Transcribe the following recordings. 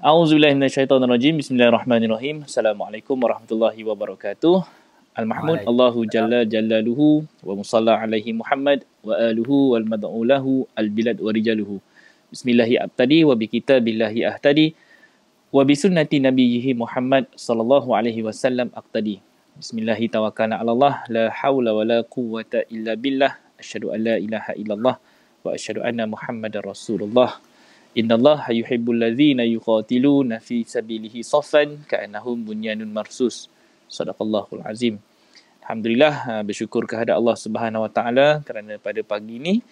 A'udzubillahi minasyaitonirrajim. Bismillahirrahmanirrahim. Assalamualaikum warahmatullahi wabarakatuh. Al-Mahmud Allahu Jalla Jalaluhu wa musalla alaihi Muhammad wa aluhu wal mad'ulahu al-bilad wa rijaluhu. Bismillahi abtadi wa bi kitabillahi ahtadi wa bi sunnati nabiyhi Muhammad sallallahu alaihi wasallam aqtadi. Bismillahi tawakkalna 'ala Allah, la haula wa la quwwata illa billah. Asyhadu an la ilaha illallah wa asyhadu anna Muhammadar Rasulullah. Innallaha yuhibbul ladzina yuqatiluna fi sabilihi saffan ka'annahum bunyanun marsus. Sadaqallahul azim. Alhamdulillah, bersyukur kehadrat Allah Subhanahu wa taala kerana pada pagi ini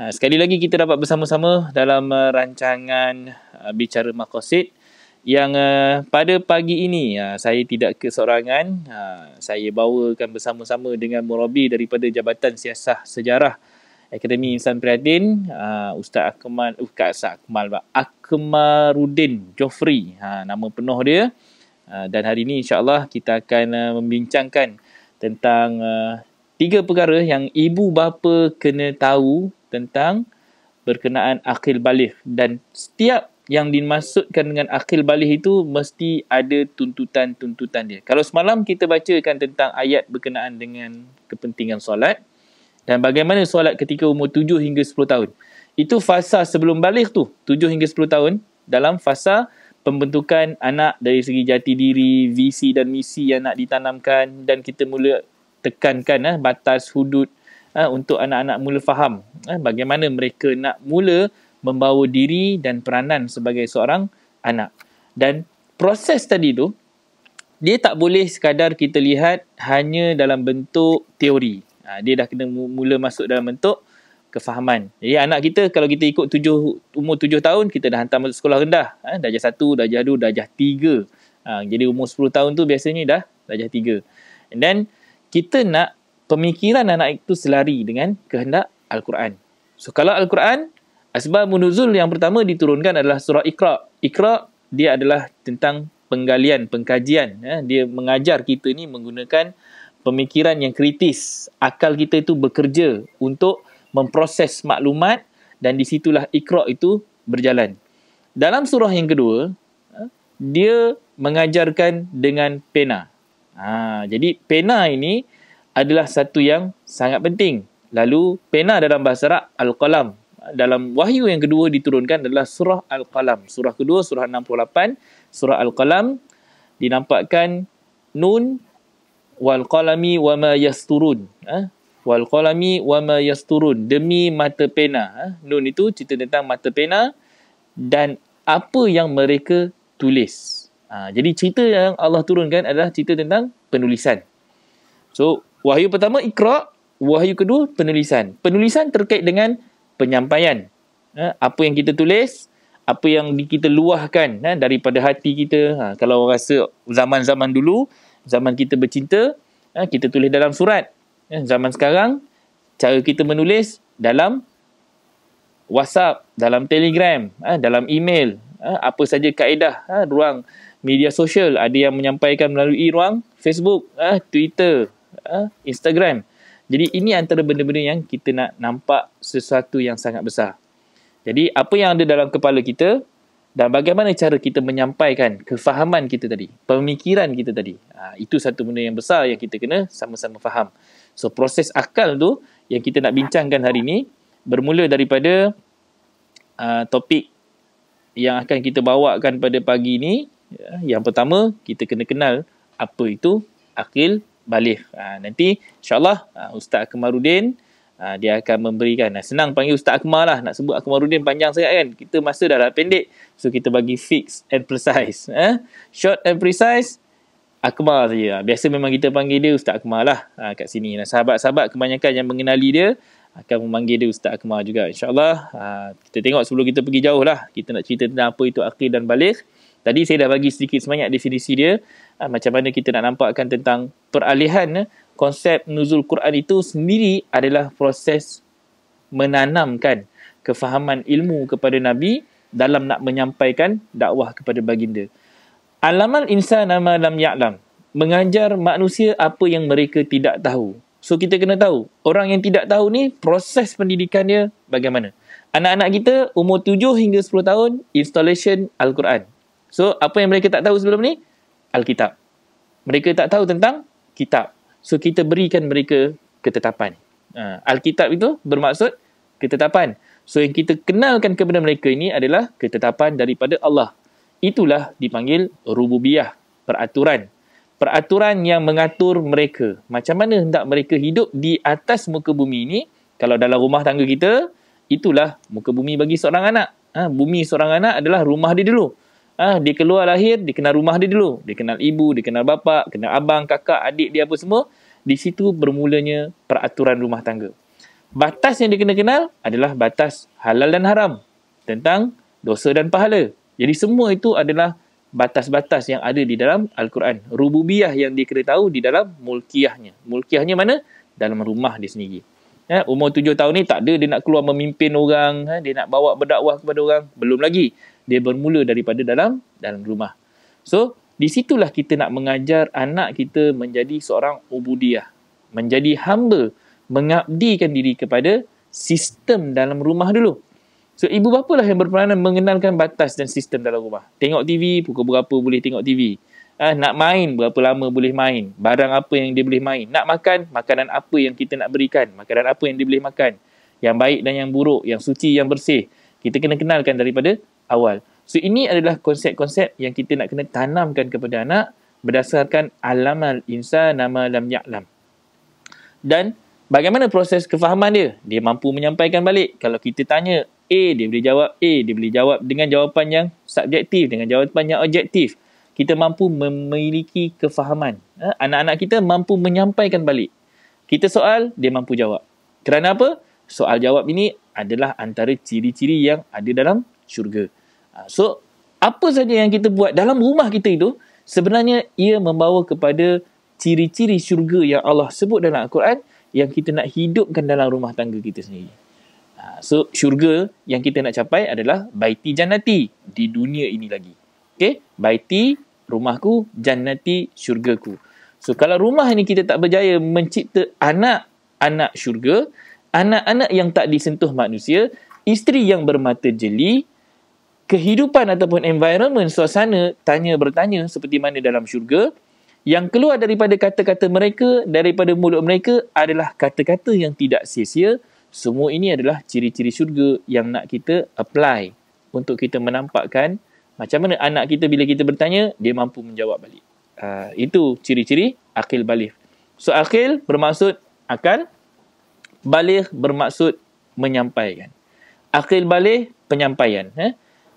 sekali lagi kita dapat bersama-sama dalam rancangan bicara maqasid yang pada pagi ini saya tidak keseorangan. Saya bawakan bersama-sama dengan murabi daripada Jabatan Siasah Sejarah Akademi Insan Prihatin, Ustaz Akmaruddin Jofri, nama penuh dia. Dan hari ini insya-Allah kita akan membincangkan tentang 3 perkara yang ibu bapa kena tahu tentang berkenaan akil baligh, dan setiap yang dimaksudkan dengan akil baligh itu mesti ada tuntutan-tuntutan dia. Kalau semalam kita bacakan tentang ayat berkenaan dengan kepentingan solat dan bagaimana solat ketika umur 7 hingga 10 tahun. Itu fasa sebelum baligh tu, 7 hingga 10 tahun, dalam fasa pembentukan anak dari segi jati diri, visi dan misi yang nak ditanamkan, dan kita mula tekankan batas hudud untuk anak-anak mula faham bagaimana mereka nak mula membawa diri dan peranan sebagai seorang anak. Dan proses tadi tu, dia tak boleh sekadar kita lihat hanya dalam bentuk teori. Dia dah kena mula masuk dalam bentuk kefahaman. Jadi anak kita, kalau kita ikut umur 7 tahun, kita dah hantar masuk sekolah rendah. Darjah 1, darjah 2, darjah 3. Jadi umur 10 tahun tu biasanya dah darjah 3. And then kita nak pemikiran anak itu selari dengan kehendak Al-Quran. So kalau Al-Quran, asbabun nuzul yang pertama diturunkan adalah surah Iqra. Iqra dia adalah tentang penggalian, pengkajian. Dia mengajar kita ni menggunakan pemikiran yang kritis. Akal kita itu bekerja untuk memproses maklumat, dan di situlah Iqra itu berjalan. Dalam surah yang kedua, dia mengajarkan dengan pena. Jadi pena ini adalah satu yang sangat penting. Lalu pena dalam bahasa Arab Al-Qalam. Dalam wahyu yang kedua diturunkan adalah surah Al-Qalam. Surah kedua, surah 68, surah Al-Qalam, dinampakkan nun wal qalami wa ma yasturun. Wal qalami wa ma yasturun, demi mata pena. Nun itu cerita tentang mata pena dan apa yang mereka tulis. Jadi cerita yang Allah turunkan adalah cerita tentang penulisan. So wahyu pertama Iqra, wahyu kedua penulisan. Penulisan terkait dengan penyampaian. Apa yang kita tulis, apa yang kita luahkan daripada hati kita. Kalau orang rasa zaman-zaman dulu, zaman kita bercinta, kita tulis dalam surat. Zaman sekarang, cara kita menulis dalam WhatsApp, dalam Telegram, dalam email. Apa saja kaedah ruang media sosial. Ada yang menyampaikan melalui ruang Facebook, Twitter, Instagram. Jadi ini antara benda-benda yang kita nak nampak sesuatu yang sangat besar. Jadi apa yang ada dalam kepala kita dan bagaimana cara kita menyampaikan kefahaman kita tadi, pemikiran kita tadi. Itu satu benda yang besar yang kita kena sama-sama faham. So proses akal tu yang kita nak bincangkan hari ini bermula daripada topik yang akan kita bawakan pada pagi ini. Yang pertama, kita kena kenal apa itu akil baligh. Nanti insyaAllah Ustaz Akmaruddin dia akan memberikan. Senang panggil Ustaz Akmal lah. Nak sebut Akmaruddin panjang sangat kan. Kita masa dah pendek. So kita bagi fix and precise. Short and precise, Akmal saja. Biasa memang kita panggil dia Ustaz Akmal lah kat sini. Dan sahabat-sahabat kebanyakan yang mengenali dia akan memanggil dia Ustaz Akmal juga. InsyaAllah kita tengok sebelum kita pergi jauh lah. Kita nak cerita tentang apa itu akil dan baligh. Tadi saya dah bagi sedikit sebanyak definisi dia. Macam mana kita nak nampakkan tentang peralihan konsep nuzul Quran itu sendiri adalah proses menanamkan kefahaman ilmu kepada Nabi dalam nak menyampaikan dakwah kepada baginda. Alamal insana ma lam ya'lam, mengajar manusia apa yang mereka tidak tahu. So kita kena tahu, orang yang tidak tahu ni proses pendidikan dia bagaimana. Anak-anak kita umur 7 hingga 10 tahun installation Al-Quran. So, apa yang mereka tak tahu sebelum ni? Alkitab. Mereka tak tahu tentang kitab. So, kita berikan mereka ketetapan. Alkitab itu bermaksud ketetapan. So, yang kita kenalkan kepada mereka ini adalah ketetapan daripada Allah. Itulah dipanggil rububiyah, peraturan. Peraturan yang mengatur mereka. Macam mana hendak mereka hidup di atas muka bumi ini. Kalau dalam rumah tangga kita, itulah muka bumi bagi seorang anak. Bumi seorang anak adalah rumah dia dulu. Dia keluar lahir, dia kenal rumah dia dulu. Dia kenal ibu, dia kenal bapa, kenal abang, kakak, adik dia apa semua. Di situ bermulanya peraturan rumah tangga. Batas yang dia kena kenal adalah batas halal dan haram. Tentang dosa dan pahala. Jadi semua itu adalah batas-batas yang ada di dalam Al-Quran. Rububiyah yang dia kena tahu di dalam mulkiyahnya. Mulkiyahnya mana? Dalam rumah dia sendiri. Umur 7 tahun ni tak ada dia nak keluar memimpin orang. Dia nak bawa berdakwah kepada orang. Belum lagi. Dia bermula daripada dalam rumah. So, di situlah kita nak mengajar anak kita menjadi seorang ubudiyah. Menjadi hamba. Mengabdikan diri kepada sistem dalam rumah dulu. So, ibu bapa lah yang berperanan mengenalkan batas dan sistem dalam rumah. Tengok TV, pukul berapa boleh tengok TV. Nak main, berapa lama boleh main. Barang apa yang dia boleh main. Nak makan, makanan apa yang kita nak berikan. Makanan apa yang dia boleh makan. Yang baik dan yang buruk, yang suci, yang bersih. Kita kena kenalkan daripada awal. So, ini adalah konsep-konsep yang kita nak kena tanamkan kepada anak berdasarkan alamal insan nama lam ya'lam. Dan bagaimana proses kefahaman dia? Dia mampu menyampaikan balik. Kalau kita tanya A, dia boleh jawab A. Dia boleh jawab dengan jawapan yang subjektif, dengan jawapan yang objektif. Kita mampu memiliki kefahaman. Anak-anak kita mampu menyampaikan balik. Kita soal, dia mampu jawab. Kerana apa? Soal jawab ini adalah antara ciri-ciri yang ada dalam syurga. So, apa saja yang kita buat dalam rumah kita itu, sebenarnya ia membawa kepada ciri-ciri syurga yang Allah sebut dalam Al-Quran yang kita nak hidupkan dalam rumah tangga kita sendiri. So, syurga yang kita nak capai adalah baiti jannati di dunia ini lagi. Okay? Baiti, rumahku, jannati, syurgaku. So, kalau rumah ini kita tak berjaya mencipta anak-anak syurga, anak-anak yang tak disentuh manusia, isteri yang bermata jeli, kehidupan ataupun environment, suasana, bertanya seperti mana dalam syurga, yang keluar daripada kata-kata mereka, daripada mulut mereka adalah kata-kata yang tidak sia-sia. Semua ini adalah ciri-ciri syurga yang nak kita apply untuk kita menampakkan macam mana anak kita bila kita bertanya, dia mampu menjawab balik. Itu ciri-ciri akil baligh. So, akil bermaksud akal, baligh bermaksud menyampaikan. Akil baligh, penyampaian.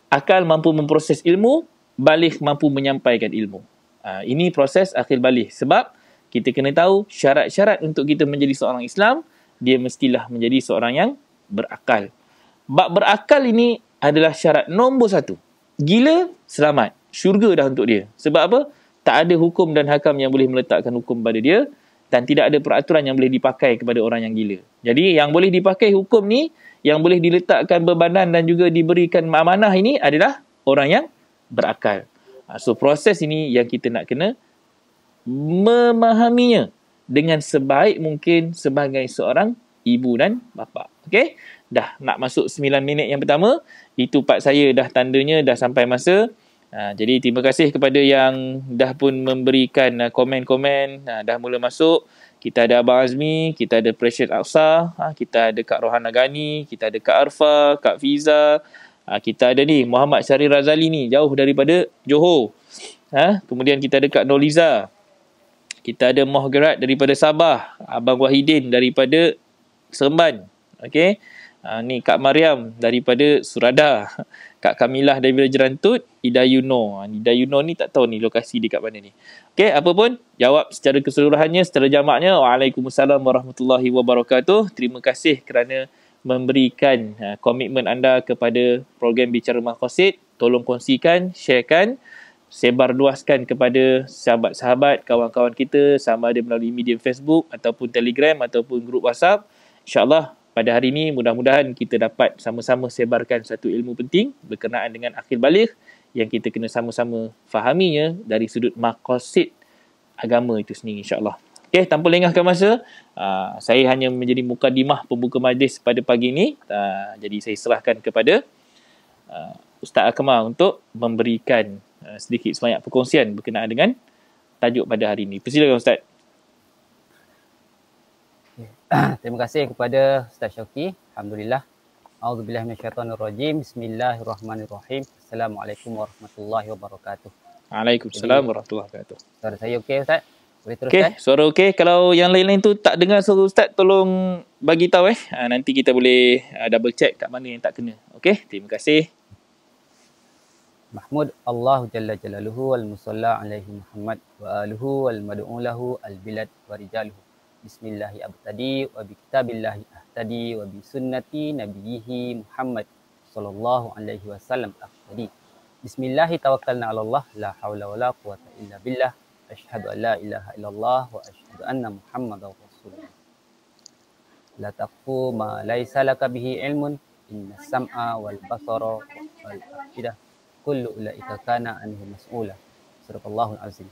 Akal mampu memproses ilmu, baligh mampu menyampaikan ilmu. Ini proses akil baligh. Sebab kita kena tahu syarat-syarat untuk kita menjadi seorang Islam, dia mestilah menjadi seorang yang berakal. Bab berakal ini adalah syarat nombor 1. Gila, selamat. Syurga dah untuk dia. Sebab apa? Tak ada hukum dan hakam yang boleh meletakkan hukum pada dia dan tidak ada peraturan yang boleh dipakai kepada orang yang gila. Jadi, yang boleh dipakai hukum ni, yang boleh diletakkan bebanan dan juga diberikan amanah ini adalah orang yang berakal. So, proses ini yang kita nak kena memahaminya dengan sebaik mungkin sebagai seorang ibu dan bapa. Okey? Dah nak masuk 9 minit yang pertama. Itu part saya dah tandanya dah sampai masa. Jadi terima kasih kepada yang dah pun memberikan komen-komen. Dah mula masuk. Kita ada Abang Azmi, kita ada Precious Aqsa, kita ada Kak Rohana Gani, kita ada Kak Arfa, Kak Fiza. Kita ada ni Muhammad Syarif Razali ni, jauh daripada Johor. Kemudian kita ada Kak Noliza. Kita ada Mohgerat daripada Sabah, Abang Wahidin daripada Seremban. Okey. Ni Kak Mariam daripada Surada. Kak Kamilah daripada Jerantut, Ida Yuno. Ida Yuno ni tak tahu ni lokasi dekat mana ni. Okey, apa pun jawab secara keseluruhannya, secara jamaknya. Waalaikumsalam warahmatullahi wabarakatuh. Terima kasih kerana memberikan komitmen anda kepada program Bicara Maqasid. Tolong kongsikan, sharekan, sebarluaskan kepada sahabat-sahabat, kawan-kawan kita, sama ada melalui media Facebook ataupun Telegram ataupun grup WhatsApp. InsyaAllah pada hari ini mudah-mudahan kita dapat sama-sama sebarkan satu ilmu penting berkenaan dengan akil baligh yang kita kena sama-sama fahaminya dari sudut maqasid agama itu sendiri, insyaAllah. Okey, tanpa lengahkan masa, saya hanya menjadi mukadimah pembuka majlis pada pagi ini. Jadi saya serahkan kepada Ustaz Akmal untuk memberikan sedikit sebanyak perkongsian berkenaan dengan tajuk pada hari ini. Persilakan Ustaz. Terima kasih kepada Ustaz Syauqi. Alhamdulillah. A'udzubillahi minasyaitonirrajim. Bismillahirrahmanirrahim. Assalamualaikum warahmatullahi wabarakatuh. Waalaikumsalam warahmatullahi wabarakatuh. Suara saya okey Ustaz? Boleh teruskan? Okey, suara okey. Kalau yang lain-lain tu tak dengar suara Ustaz, tolong bagi tahu nanti kita boleh double check kat mana yang tak kena. Okey, terima kasih. Mahmud Allah Jalla Jalaluhu wal musalla alaihi Muhammad wa aluhu wal mad'u lahu al bilad wa rijaluhu. Bismillahi abtadi wa bi kitabillahi ahtadi wa bi sunnati nabiyhi Muhammad sallallahu alaihi wasallam ahtadi. Bismillahi tawakkalna 'ala Allah la haula wala quwata illa billah. Asyhadu an la ilaha illallah wa asyhadu anna Muhammadar rasulullah. La taqfu ma laisa laka bihi ilmun inna sam'a wal basara wal afidah kullu ulaika kana anhu mas'ula. Surahul Azim.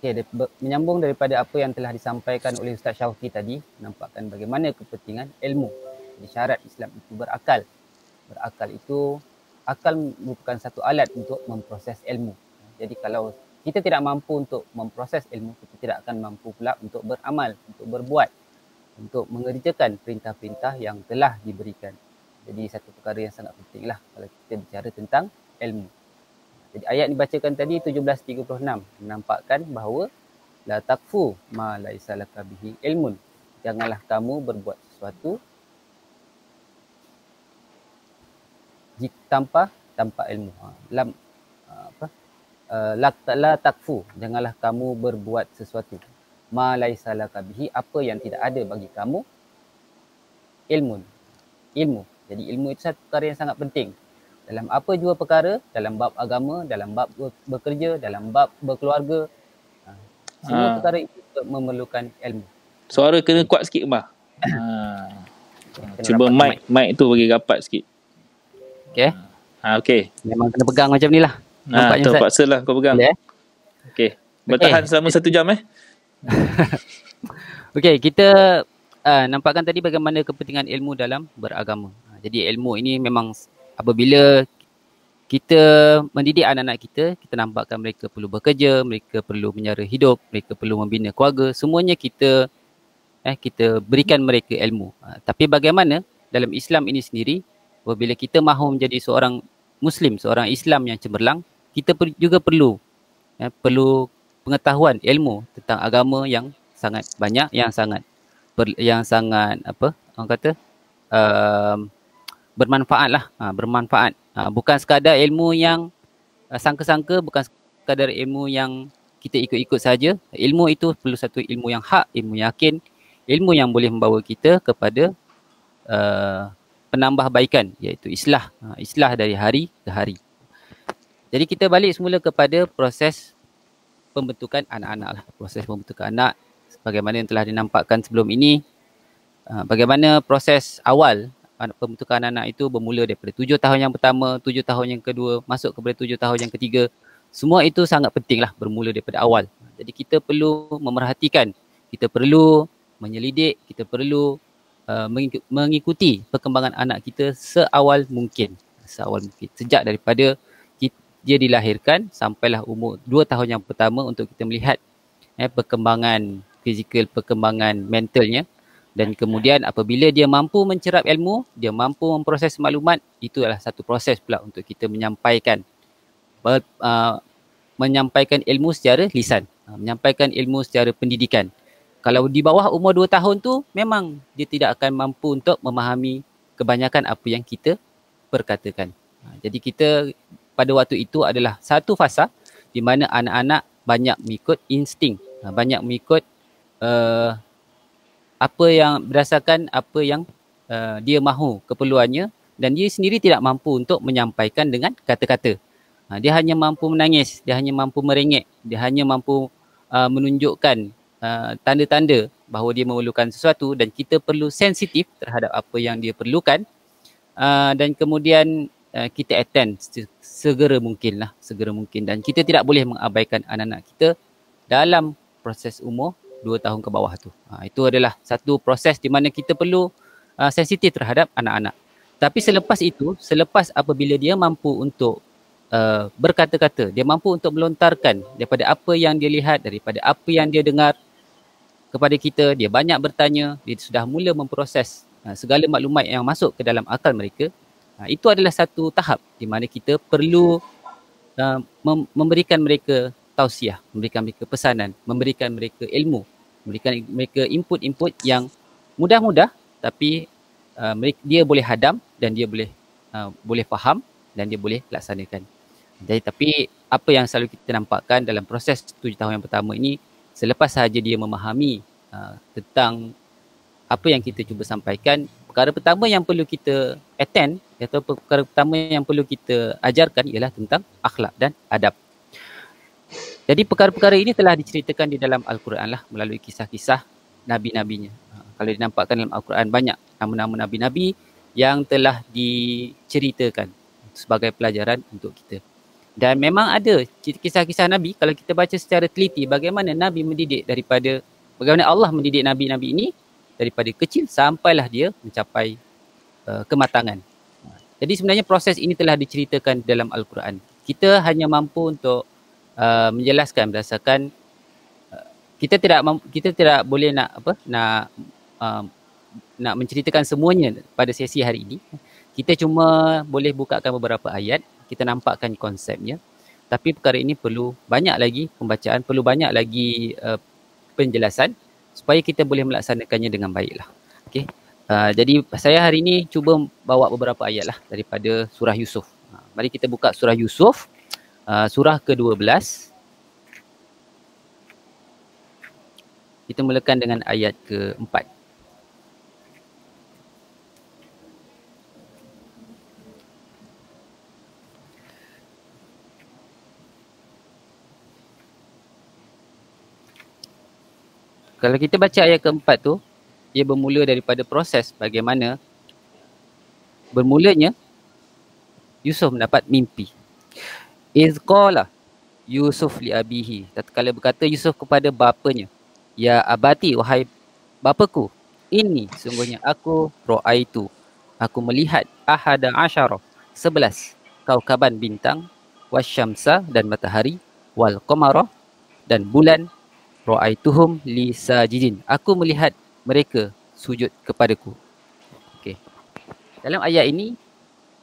Okay, menyambung daripada apa yang telah disampaikan oleh Ustaz Syauqi tadi, nampakkan bagaimana kepentingan ilmu. Jadi syarat Islam itu berakal. Berakal itu, akal merupakan satu alat untuk memproses ilmu. Jadi kalau kita tidak mampu untuk memproses ilmu, kita tidak akan mampu pula untuk beramal, untuk berbuat, untuk mengerjakan perintah-perintah yang telah diberikan. Jadi satu perkara yang sangat pentinglah kalau kita bicara tentang ilmu. Jadi ayat dibacakan tadi 1736 menampakkan bahawa la taqfu ma laisa laka bihi ilmun. Janganlah kamu berbuat sesuatu tanpa ilmu. La taqfu, janganlah kamu berbuat sesuatu ma laisa laka bihi, apa yang tidak ada bagi kamu ilmu. Jadi ilmu itu satu perkara yang sangat penting. Dalam apa jua perkara, dalam bab agama, dalam bab bekerja, dalam bab berkeluarga, semua perkara itu memerlukan ilmu. Suara kena kuat sikit, Mbah. Cuba mic tu bagi rapat sikit. Okey. Okey. Memang kena pegang macam ni lah. Terpaksa lah kau pegang. Okey. Bertahan selama 1 jam Okey, kita nampakkan tadi bagaimana kepentingan ilmu dalam beragama. Jadi ilmu ini memang apabila kita mendidik anak-anak kita, kita nampakkan mereka perlu bekerja, mereka perlu menyara hidup, mereka perlu membina keluarga, semuanya kita berikan mereka ilmu. Tapi bagaimana dalam Islam ini sendiri, apabila kita mahu menjadi seorang Muslim, seorang Islam yang cemerlang, kita juga perlu pengetahuan ilmu tentang agama yang sangat banyak, yang sangat bermanfaat lah, bermanfaat. Bukan sekadar ilmu yang sangka-sangka, bukan sekadar ilmu yang kita ikut-ikut saja. Ilmu itu perlu satu ilmu yang hak, ilmu yakin, ilmu yang boleh membawa kita kepada penambahbaikan, iaitu islah dari hari ke hari. Jadi kita balik semula kepada proses pembentukan anak-anak lah. Proses pembentukan anak, bagaimana yang telah dinampakkan sebelum ini, bagaimana proses awal pembentukan anak itu bermula daripada 7 tahun yang pertama, 7 tahun yang kedua, masuk kepada 7 tahun yang ketiga. Semua itu sangat pentinglah bermula daripada awal. Jadi kita perlu memerhatikan, kita perlu menyelidik, kita perlu mengikuti perkembangan anak kita seawal mungkin. Sejak daripada dia dilahirkan sampailah umur 2 tahun yang pertama untuk kita melihat perkembangan fizikal, perkembangan mentalnya. Dan kemudian apabila dia mampu mencerap ilmu, dia mampu memproses maklumat, itu adalah satu proses pula untuk kita menyampaikan ilmu secara lisan, menyampaikan ilmu secara pendidikan. Kalau di bawah umur 2 tahun tu, memang dia tidak akan mampu untuk memahami kebanyakan apa yang kita perkatakan. Jadi kita pada waktu itu adalah satu fasa di mana anak-anak banyak mengikut insting, banyak mengikut berdasarkan apa yang dia mahu, keperluannya, dan dia sendiri tidak mampu untuk menyampaikan dengan kata-kata. Dia hanya mampu menangis, dia hanya mampu merengek, dia hanya mampu menunjukkan tanda-tanda bahawa dia memerlukan sesuatu, dan kita perlu sensitif terhadap apa yang dia perlukan, dan kemudian kita attend segera mungkin, dan kita tidak boleh mengabaikan anak-anak kita dalam proses umur 2 tahun ke bawah tu. Itu adalah satu proses di mana kita perlu sensitif terhadap anak-anak. Tapi selepas itu, selepas apabila dia mampu untuk berkata-kata, dia mampu untuk melontarkan daripada apa yang dia lihat, daripada apa yang dia dengar kepada kita, dia banyak bertanya, dia sudah mula memproses segala maklumat yang masuk ke dalam akal mereka. Itu adalah satu tahap di mana kita perlu memberikan mereka tausiah, memberikan mereka pesanan, memberikan mereka ilmu, memberikan mereka input-input yang mudah-mudah tapi dia boleh hadam dan dia boleh faham dan dia boleh laksanakan. Jadi tapi apa yang selalu kita nampakkan dalam proses 7 tahun yang pertama ini, selepas sahaja dia memahami tentang apa yang kita cuba sampaikan, perkara pertama yang perlu kita attend atau perkara pertama yang perlu kita ajarkan ialah tentang akhlak dan adab. Jadi perkara-perkara ini telah diceritakan di dalam Al-Quran lah melalui kisah-kisah nabi-nabinya. Kalau dinampakkan dalam Al-Quran banyak nama-nama nabi-nabi yang telah diceritakan sebagai pelajaran untuk kita. Dan memang ada kisah-kisah nabi, kalau kita baca secara teliti bagaimana nabi mendidik bagaimana Allah mendidik nabi-nabi ini daripada kecil sampailah dia mencapai kematangan. Jadi sebenarnya proses ini telah diceritakan dalam Al-Quran. Kita hanya mampu untuk menjelaskan berdasarkan kita tidak boleh nak menceritakan semuanya pada sesi hari ini. Kita cuma boleh bukakan beberapa ayat, kita nampakkan konsepnya. Tapi perkara ini perlu banyak lagi pembacaan, perlu banyak lagi penjelasan supaya kita boleh melaksanakannya dengan baiklah. Okey. Jadi saya hari ini cuba bawa beberapa ayat lah daripada surah Yusuf. Mari kita buka surah Yusuf, surah ke-12. Kita mulakan dengan ayat ke-4. Kalau kita baca ayat ke-4 tu, ia bermula daripada proses bagaimana bermulanya Yusuf mendapat mimpi. Iz qala Yusuf li abihi, tatkala berkata Yusuf kepada bapanya, ya abati, wahai bapaku, ini sungguhnya aku ra'aitu, aku melihat ahada asyara, 11 kaukaban bintang, wasyamsa dan matahari, wal qamara dan bulan, ra'aituhum li sajidin, aku melihat mereka sujud kepadaku. Okey. Dalam ayat ini,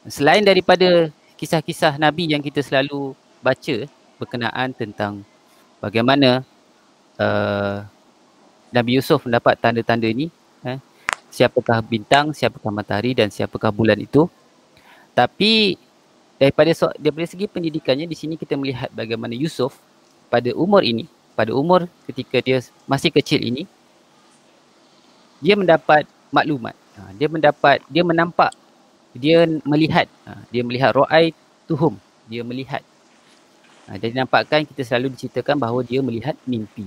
selain daripada kisah-kisah Nabi yang kita selalu baca berkenaan tentang bagaimana Nabi Yusuf mendapat tanda-tanda ini, siapakah bintang, siapakah matahari dan siapakah bulan itu. Tapi daripada segi pendidikannya, di sini kita melihat bagaimana Yusuf pada umur ketika dia masih kecil ini, dia mendapat maklumat, dia melihat ra'aituhum, dia melihat. Jadi nampakkan kita selalu diceritakan bahawa dia melihat mimpi.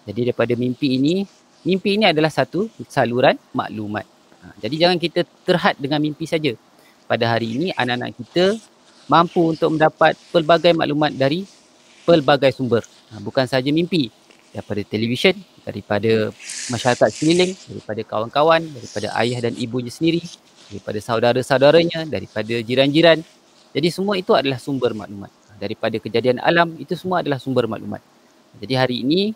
Jadi daripada mimpi ini adalah satu saluran maklumat. Jadi jangan kita terhad dengan mimpi saja. Pada hari ini anak-anak kita mampu untuk mendapat pelbagai maklumat dari pelbagai sumber. Bukan saja mimpi, daripada televisyen, daripada masyarakat sekeliling, daripada kawan-kawan, daripada ayah dan ibunya sendiri, daripada saudara-saudaranya, daripada jiran-jiran. Jadi semua itu adalah sumber maklumat. Daripada kejadian alam, itu semua adalah sumber maklumat. Jadi hari ini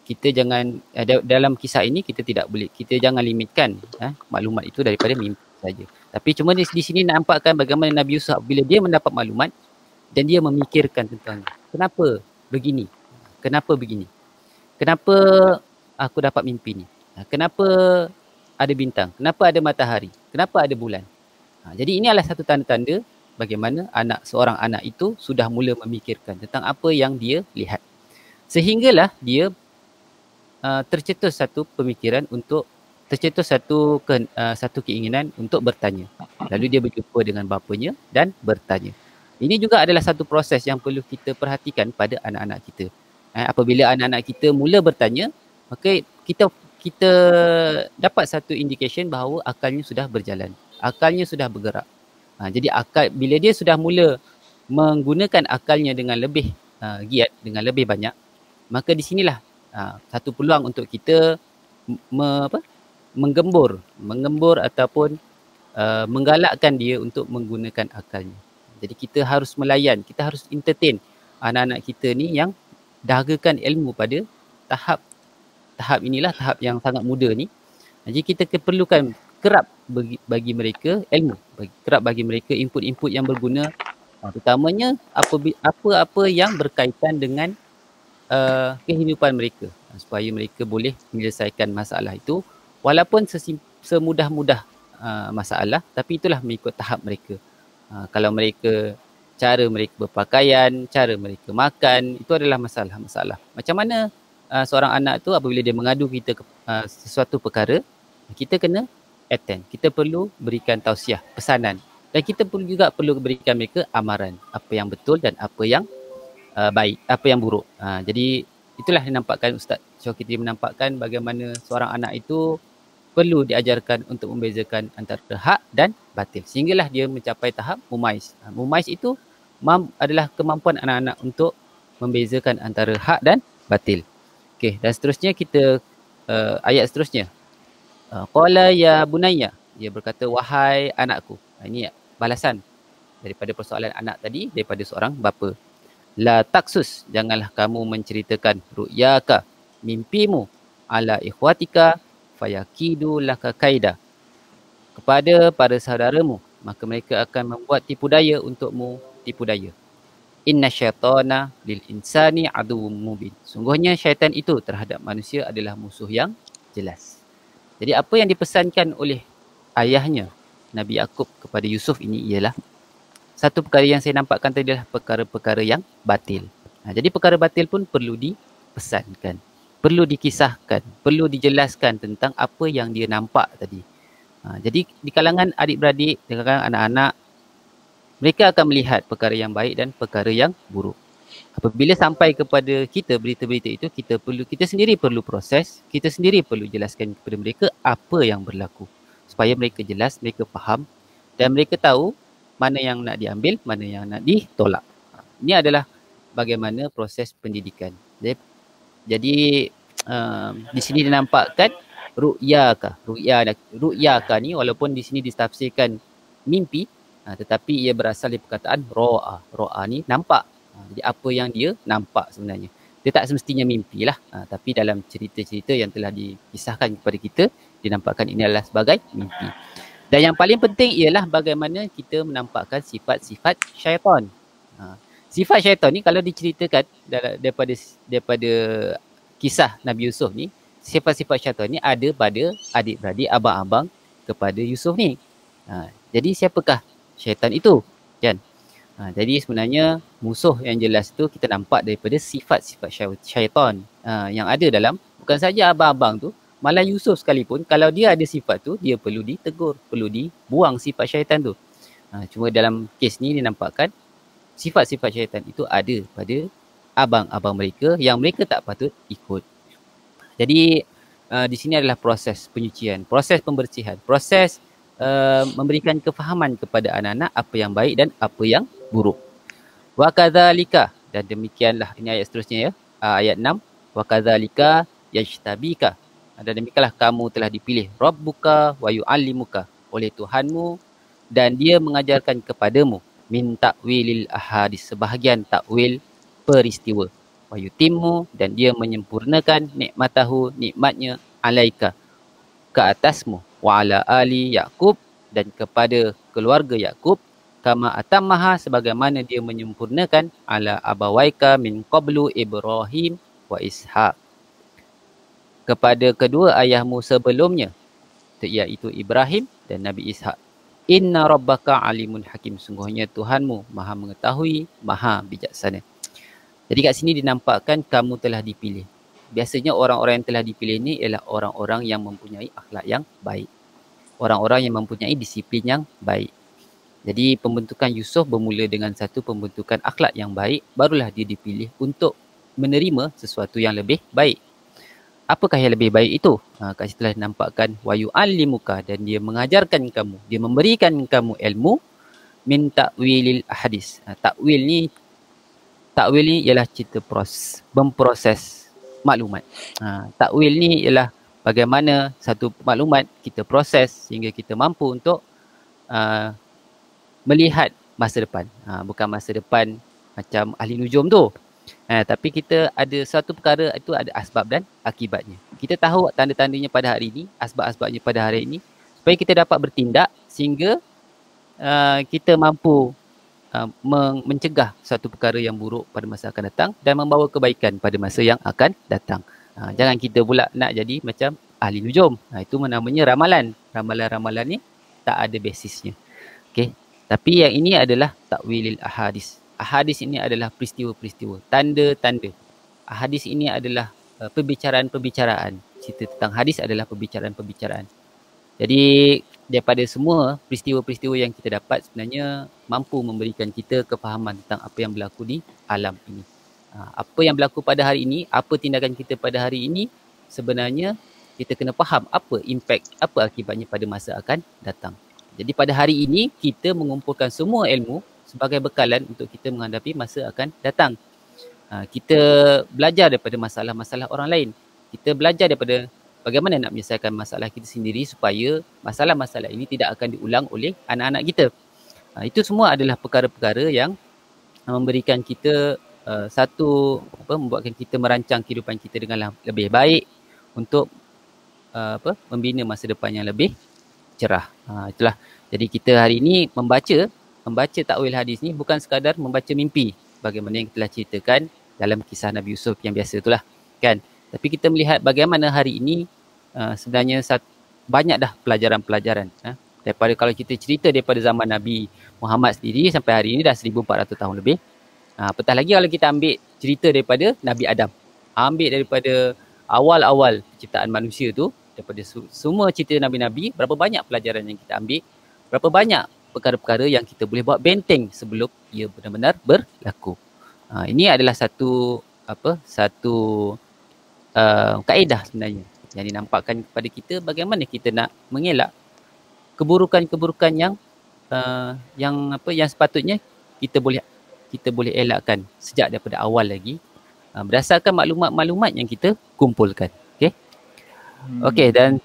kita jangan, dalam kisah ini kita jangan limitkan maklumat itu daripada mimpi saja. Tapi cuma di sini nampakkan bagaimana Nabi Yusuf bila dia mendapat maklumat dan dia memikirkan tentang kenapa begini, kenapa aku dapat mimpi ni, kenapa ada bintang, kenapa ada matahari, kenapa ada bulan. Jadi ini adalah satu tanda-tanda bagaimana seorang anak itu sudah mula memikirkan tentang apa yang dia lihat. Sehinggalah dia tercetus satu pemikiran satu keinginan untuk bertanya. Lalu dia berjumpa dengan bapanya dan bertanya. Ini juga adalah satu proses yang perlu kita perhatikan pada anak-anak kita. Apabila anak-anak kita mula bertanya, maka kita dapat satu indication bahawa akalnya sudah berjalan, akalnya sudah bergerak. Jadi bila dia sudah mula menggunakan akalnya dengan lebih giat, dengan lebih banyak, maka di sinilah satu peluang untuk kita menggembur ataupun menggalakkan dia untuk menggunakan akalnya. Jadi kita harus melayan, kita harus entertain anak-anak kita ni yang dahagakan ilmu pada tahap inilah, tahap yang sangat muda ni. Jadi kita perlukan kerap bagi mereka ilmu, kerap bagi mereka input-input yang berguna, terutamanya apa-apa yang berkaitan dengan kehidupan mereka, supaya mereka boleh menyelesaikan masalah itu walaupun semudah-mudah masalah, tapi itulah mengikut tahap mereka. Kalau cara mereka berpakaian, cara mereka makan, itu adalah masalah-masalah. Macam mana seorang anak tu apabila dia mengadu kita sesuatu perkara, kita kena attend. Kita perlu berikan tausiah, pesanan. Dan kita juga perlu berikan mereka amaran. Apa yang betul dan apa yang baik, apa yang buruk. Jadi itulah yang nampakkan Ustaz Syauqiti menampakkan bagaimana seorang anak itu perlu diajarkan untuk membezakan antara hak dan batil. Sehinggalah dia mencapai tahap mumaiz. Mumaiz itu adalah kemampuan anak-anak untuk membezakan antara hak dan batil. Okey, dan seterusnya kita ayat seterusnya. Qala ya bunayya. Dia berkata, wahai anakku. Ini balasan daripada persoalan anak tadi, daripada seorang bapa. La taksus, janganlah kamu menceritakan ru'yaka, mimpimu, ala ikhwatika, fayakidu laka kaida, kepada para saudaramu, maka mereka akan membuat tipu daya untukmu tipu daya. Inna syaitana lil insani aduwwum mubin. Sungguhnya syaitan itu terhadap manusia adalah musuh yang jelas. Jadi apa yang dipesankan oleh ayahnya Nabi Yaqub kepada Yusuf ini ialah satu perkara yang saya nampakkan tadi adalah perkara-perkara yang batil. Jadi perkara batil pun perlu dipesankan, perlu dikisahkan, perlu dijelaskan tentang apa yang dia nampak tadi. Jadi di kalangan adik-beradik, di kalangan anak-anak, mereka akan melihat perkara yang baik dan perkara yang buruk. Apabila sampai kepada kita berita-berita itu, kita sendiri perlu proses, kita sendiri perlu jelaskan kepada mereka apa yang berlaku, supaya mereka jelas, mereka faham dan mereka tahu mana yang nak diambil, mana yang nak ditolak. Ini adalah bagaimana proses pendidikan. Jadi di sini dinampakkan ru'yaka ni walaupun di sini ditafsirkan mimpi, tetapi ia berasal dari perkataan ro'a ni nampak. Jadi apa yang dia nampak sebenarnya. Dia tak semestinya mimpi lah, tapi dalam cerita-cerita yang telah dikisahkan kepada kita, dinampakkan ini adalah sebagai mimpi. Dan yang paling penting ialah bagaimana kita menampakkan sifat-sifat syaitan. Sifat syaitan ni kalau diceritakan daripada kisah Nabi Yusuf ni, sifat-sifat syaitan ni ada pada adik-beradik, abang-abang kepada Yusuf ni. Jadi siapakah syaitan itu? Kan? Jadi sebenarnya musuh yang jelas tu kita nampak daripada sifat-sifat syaitan yang ada dalam, bukan saja abang-abang tu, malah Yusuf sekalipun, kalau dia ada sifat tu, dia perlu ditegur, perlu dibuang sifat syaitan tu. Cuma dalam kes ni dinampakkan sifat-sifat syaitan itu ada pada abang-abang mereka yang mereka tak patut ikut. Jadi di sini adalah proses penyucian, proses pembersihan, proses memberikan kefahaman kepada anak-anak apa yang baik dan apa yang buruk. Wa kadzalika, dan demikianlah, ini ayat seterusnya ya, ayat 6. Wa kadzalika yajtabika, dan demikianlah kamu telah dipilih Rabbuka wa yu'allimuka, oleh Tuhanmu, dan dia mengajarkan kepadamu min ta'wilil ahadis, sebahagian takwil peristiwa. Wa yutimmu, dan dia menyempurnakan nikmatahu, nikmatnya, alaika, ke atasmu, wa ala ali Yaqub, dan kepada keluarga Yaqub, kama atammaha, sebagaimana dia menyempurnakan ala abawaika min qablu Ibrahim wa Ishaq, kepada kedua ayahmu sebelumnya, iaitu Ibrahim dan Nabi Ishaq. Inna rabbaka alimun hakim, sungguhnya Tuhanmu maha mengetahui, maha bijaksana. Jadi kat sini dinampakkan kamu telah dipilih. Biasanya orang-orang yang telah dipilih ni ialah orang-orang yang mempunyai akhlak yang baik, orang-orang yang mempunyai disiplin yang baik. Jadi pembentukan Yusuf bermula dengan satu pembentukan akhlak yang baik, barulah dia dipilih untuk menerima sesuatu yang lebih baik. Apakah yang lebih baik itu? Kat situ telah dinampakkan wa yu'allimuka, dan dia mengajarkan kamu, dia memberikan kamu ilmu min ta'wilil ahadis. Takwil ni ialah cerita memproses maklumat. Takwil ni ialah bagaimana satu maklumat kita proses sehingga kita mampu untuk melihat masa depan. Bukan masa depan macam ahli nujum tu. Tapi kita ada satu perkara itu ada asbab dan akibatnya. Kita tahu tanda-tandanya pada hari ini, asbab-asbabnya pada hari ini supaya kita dapat bertindak sehingga kita mampu mencegah satu perkara yang buruk pada masa akan datang dan membawa kebaikan pada masa yang akan datang. Jangan kita pula nak jadi macam ahli nujum. Itu namanya ramalan. Ramalan-ramalan ni tak ada basisnya. Okay. Tapi yang ini adalah takwilil ahadis. Ahadis ini adalah peristiwa-peristiwa, tanda-tanda. Ahadis ini adalah perbicaraan-perbicaraan. Cerita tentang hadis adalah perbicaraan-perbicaraan. Jadi daripada semua peristiwa-peristiwa yang kita dapat sebenarnya mampu memberikan kita kefahaman tentang apa yang berlaku di alam ini. Apa yang berlaku pada hari ini, apa tindakan kita pada hari ini, sebenarnya kita kena faham apa impact, apa akibatnya pada masa akan datang. Jadi pada hari ini kita mengumpulkan semua ilmu sebagai bekalan untuk kita menghadapi masa akan datang. Kita belajar daripada masalah-masalah orang lain. Kita belajar daripada bagaimana nak menyelesaikan masalah kita sendiri supaya masalah-masalah ini tidak akan diulang oleh anak-anak kita. Itu semua adalah perkara-perkara yang memberikan kita membuatkan kita merancang kehidupan kita dengan lebih baik untuk membina masa depan yang lebih cerah. Itulah. Jadi kita hari ini membaca takwil hadis ni bukan sekadar membaca mimpi bagaimana yang telah ceritakan dalam kisah Nabi Yusuf yang biasa itulah, kan. Tapi kita melihat bagaimana hari ini sebenarnya banyak dah pelajaran-pelajaran. Daripada kalau kita cerita daripada zaman Nabi Muhammad sendiri sampai hari ini dah 1400 tahun lebih. Apatah lagi kalau kita ambil cerita daripada Nabi Adam. Ambil daripada awal-awal penciptaan manusia tu, daripada semua cerita Nabi-Nabi, berapa banyak pelajaran yang kita ambil, berapa banyak perkara-perkara yang kita boleh buat benteng sebelum ia benar-benar berlaku. Ini adalah satu kaedah sebenarnya yang dinampakkan kepada kita bagaimana kita nak mengelak keburukan-keburukan yang sepatutnya kita boleh elakkan sejak daripada awal lagi berdasarkan maklumat-maklumat yang kita kumpulkan. Okey. Okey, dan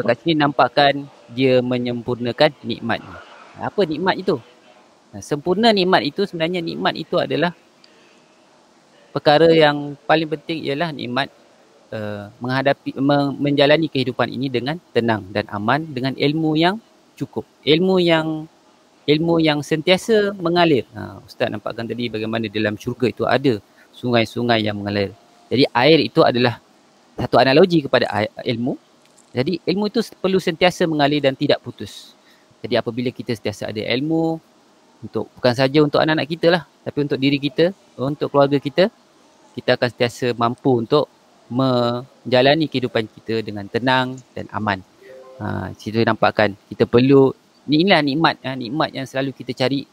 kat sini nampakkan dia menyempurnakan nikmatnya. Apa nikmat itu? Sempurna nikmat itu sebenarnya nikmat itu adalah perkara yang paling penting ialah nikmat menjalani kehidupan ini dengan tenang dan aman dengan ilmu yang cukup. Ilmu yang sentiasa mengalir. Ustaz nampakkan tadi bagaimana dalam syurga itu ada sungai-sungai yang mengalir. Jadi air itu adalah satu analogi kepada ilmu. Jadi ilmu itu perlu sentiasa mengalir dan tidak putus. Jadi apabila kita sentiasa ada ilmu bukan saja untuk anak-anak kita lah, tapi untuk diri kita, untuk keluarga kita, kita akan sentiasa mampu untuk menjalani kehidupan kita dengan tenang dan aman. Situ nampakkan kita perlu, inilah nikmat yang selalu kita cari,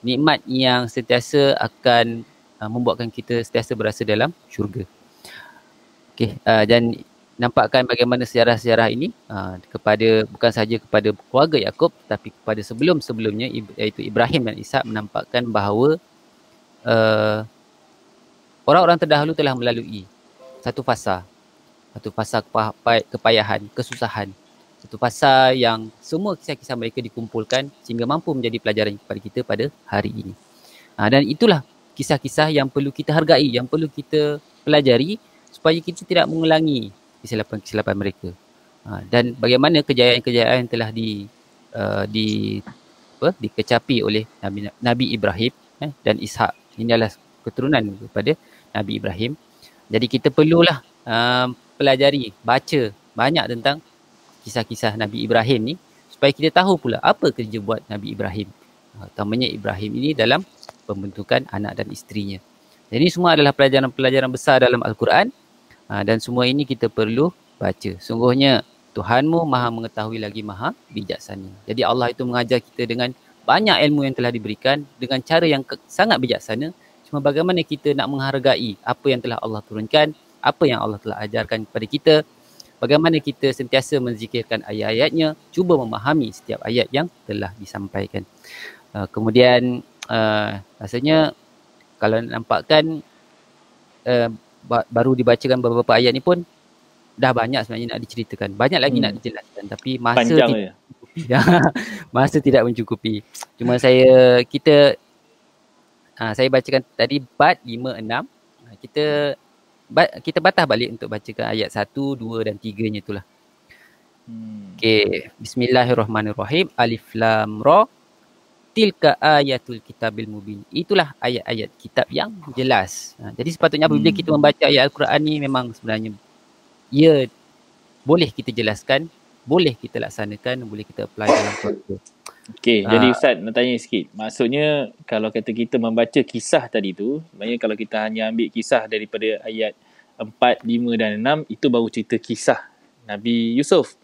nikmat yang sentiasa akan membuatkan kita sentiasa berasa dalam syurga. Okey, dan nampakkan bagaimana sejarah-sejarah ini bukan sahaja kepada keluarga Yaqub tapi kepada sebelum-sebelumnya iaitu Ibrahim dan Ishak menampakkan bahawa orang-orang terdahulu telah melalui satu fasa kepayahan, kesusahan, satu fasa yang semua kisah-kisah mereka dikumpulkan sehingga mampu menjadi pelajaran kepada kita pada hari ini. Dan itulah kisah-kisah yang perlu kita hargai, yang perlu kita pelajari supaya kita tidak mengulangi kesilapan mereka. Dan bagaimana kejayaan-kejayaan telah dikecapi oleh Nabi Ibrahim dan Ishak. Ini adalah keturunan kepada Nabi Ibrahim. Jadi kita perlulah pelajari, baca banyak tentang kisah-kisah Nabi Ibrahim ni supaya kita tahu pula apa kerja buat Nabi Ibrahim. Utamanya Ibrahim ini dalam pembentukan anak dan isterinya. Jadi semua adalah pelajaran-pelajaran besar dalam Al-Quran. Dan semua ini kita perlu baca. Sungguhnya Tuhanmu maha mengetahui lagi maha bijaksana. Jadi Allah itu mengajar kita dengan banyak ilmu yang telah diberikan dengan cara yang sangat bijaksana. Cuma bagaimana kita nak menghargai apa yang telah Allah turunkan, apa yang Allah telah ajarkan kepada kita, bagaimana kita sentiasa menzikirkan ayat-ayatnya, cuba memahami setiap ayat yang telah disampaikan. Kemudian rasanya kalau nampakkan baru dibacakan beberapa ayat ni pun dah banyak sebenarnya nak diceritakan. Banyak lagi nak dijelaskan tapi masa Panjang tidak je. mencukupi. Masa tidak mencukupi. Cuma saya bacakan tadi bab 5 6. Kita batas balik untuk bacakan ayat 1, 2 dan 3-nya itulah. Okey, bismillahirrahmanirrahim. Alif lam ra. Tilka ayatul kitabil mubin. Itulah ayat-ayat kitab yang jelas. Jadi sepatutnya apabila kita membaca ayat Al-Quran ni memang sebenarnya ia boleh kita jelaskan, boleh kita laksanakan, boleh kita apply dalam keluarga. Okey, jadi Ustaz nak tanya sikit. Maksudnya kalau kata kita membaca kisah tadi tu, sebenarnya kalau kita hanya ambil kisah daripada ayat 4, 5 dan 6, itu baru cerita kisah Nabi Yusuf.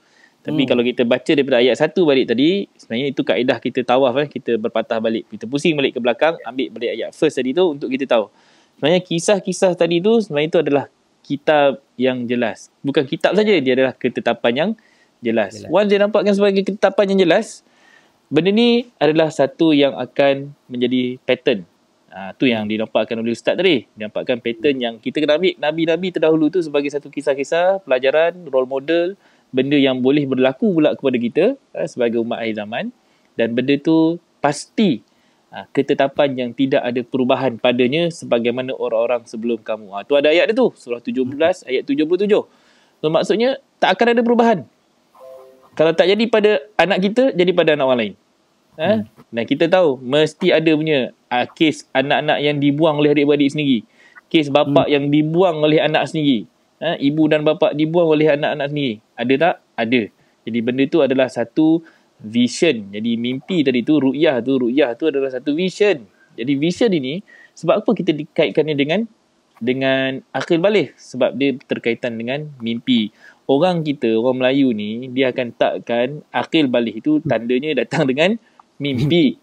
Tapi kalau kita baca daripada ayat 1 balik tadi, sebenarnya itu kaedah kita tawaf, kita berpatah balik. Kita pusing balik ke belakang, ambil balik ayat first tadi tu untuk kita tahu. Sebenarnya kisah-kisah tadi tu, sebenarnya itu adalah kitab yang jelas. Bukan kitab saja, dia adalah ketetapan yang jelas. Once dia nampakkan sebagai ketetapan yang jelas, benda ni adalah satu yang akan menjadi pattern. Tu yang dinampakkan oleh Ustaz tadi. Dinampakkan pattern yang kita kena ambil Nabi-Nabi terdahulu tu sebagai satu kisah-kisah, pelajaran, role model, benda yang boleh berlaku pula kepada kita sebagai umat akhir zaman. Dan benda tu pasti ketetapan yang tidak ada perubahan padanya sebagaimana orang-orang sebelum kamu. Tu ada ayat dia tu. Surah 17 ayat 77. So, maksudnya tak akan ada perubahan. Kalau tak jadi pada anak kita, jadi pada anak orang lain. Dan kita tahu mesti ada punya kes anak-anak yang dibuang oleh adik-beradik sendiri. Kes bapa yang dibuang oleh anak sendiri. Ibu dan bapa dibuang oleh anak-anak sendiri. Ada tak? Ada. Jadi benda tu adalah satu vision. Jadi mimpi tadi tu, ru'yah tu adalah satu vision. Jadi vision ini, sebab apa kita dikaitkannya dengan akil baligh? Sebab dia terkaitan dengan mimpi. Orang Melayu ni, dia akan takkan akil baligh itu tandanya datang dengan mimpi.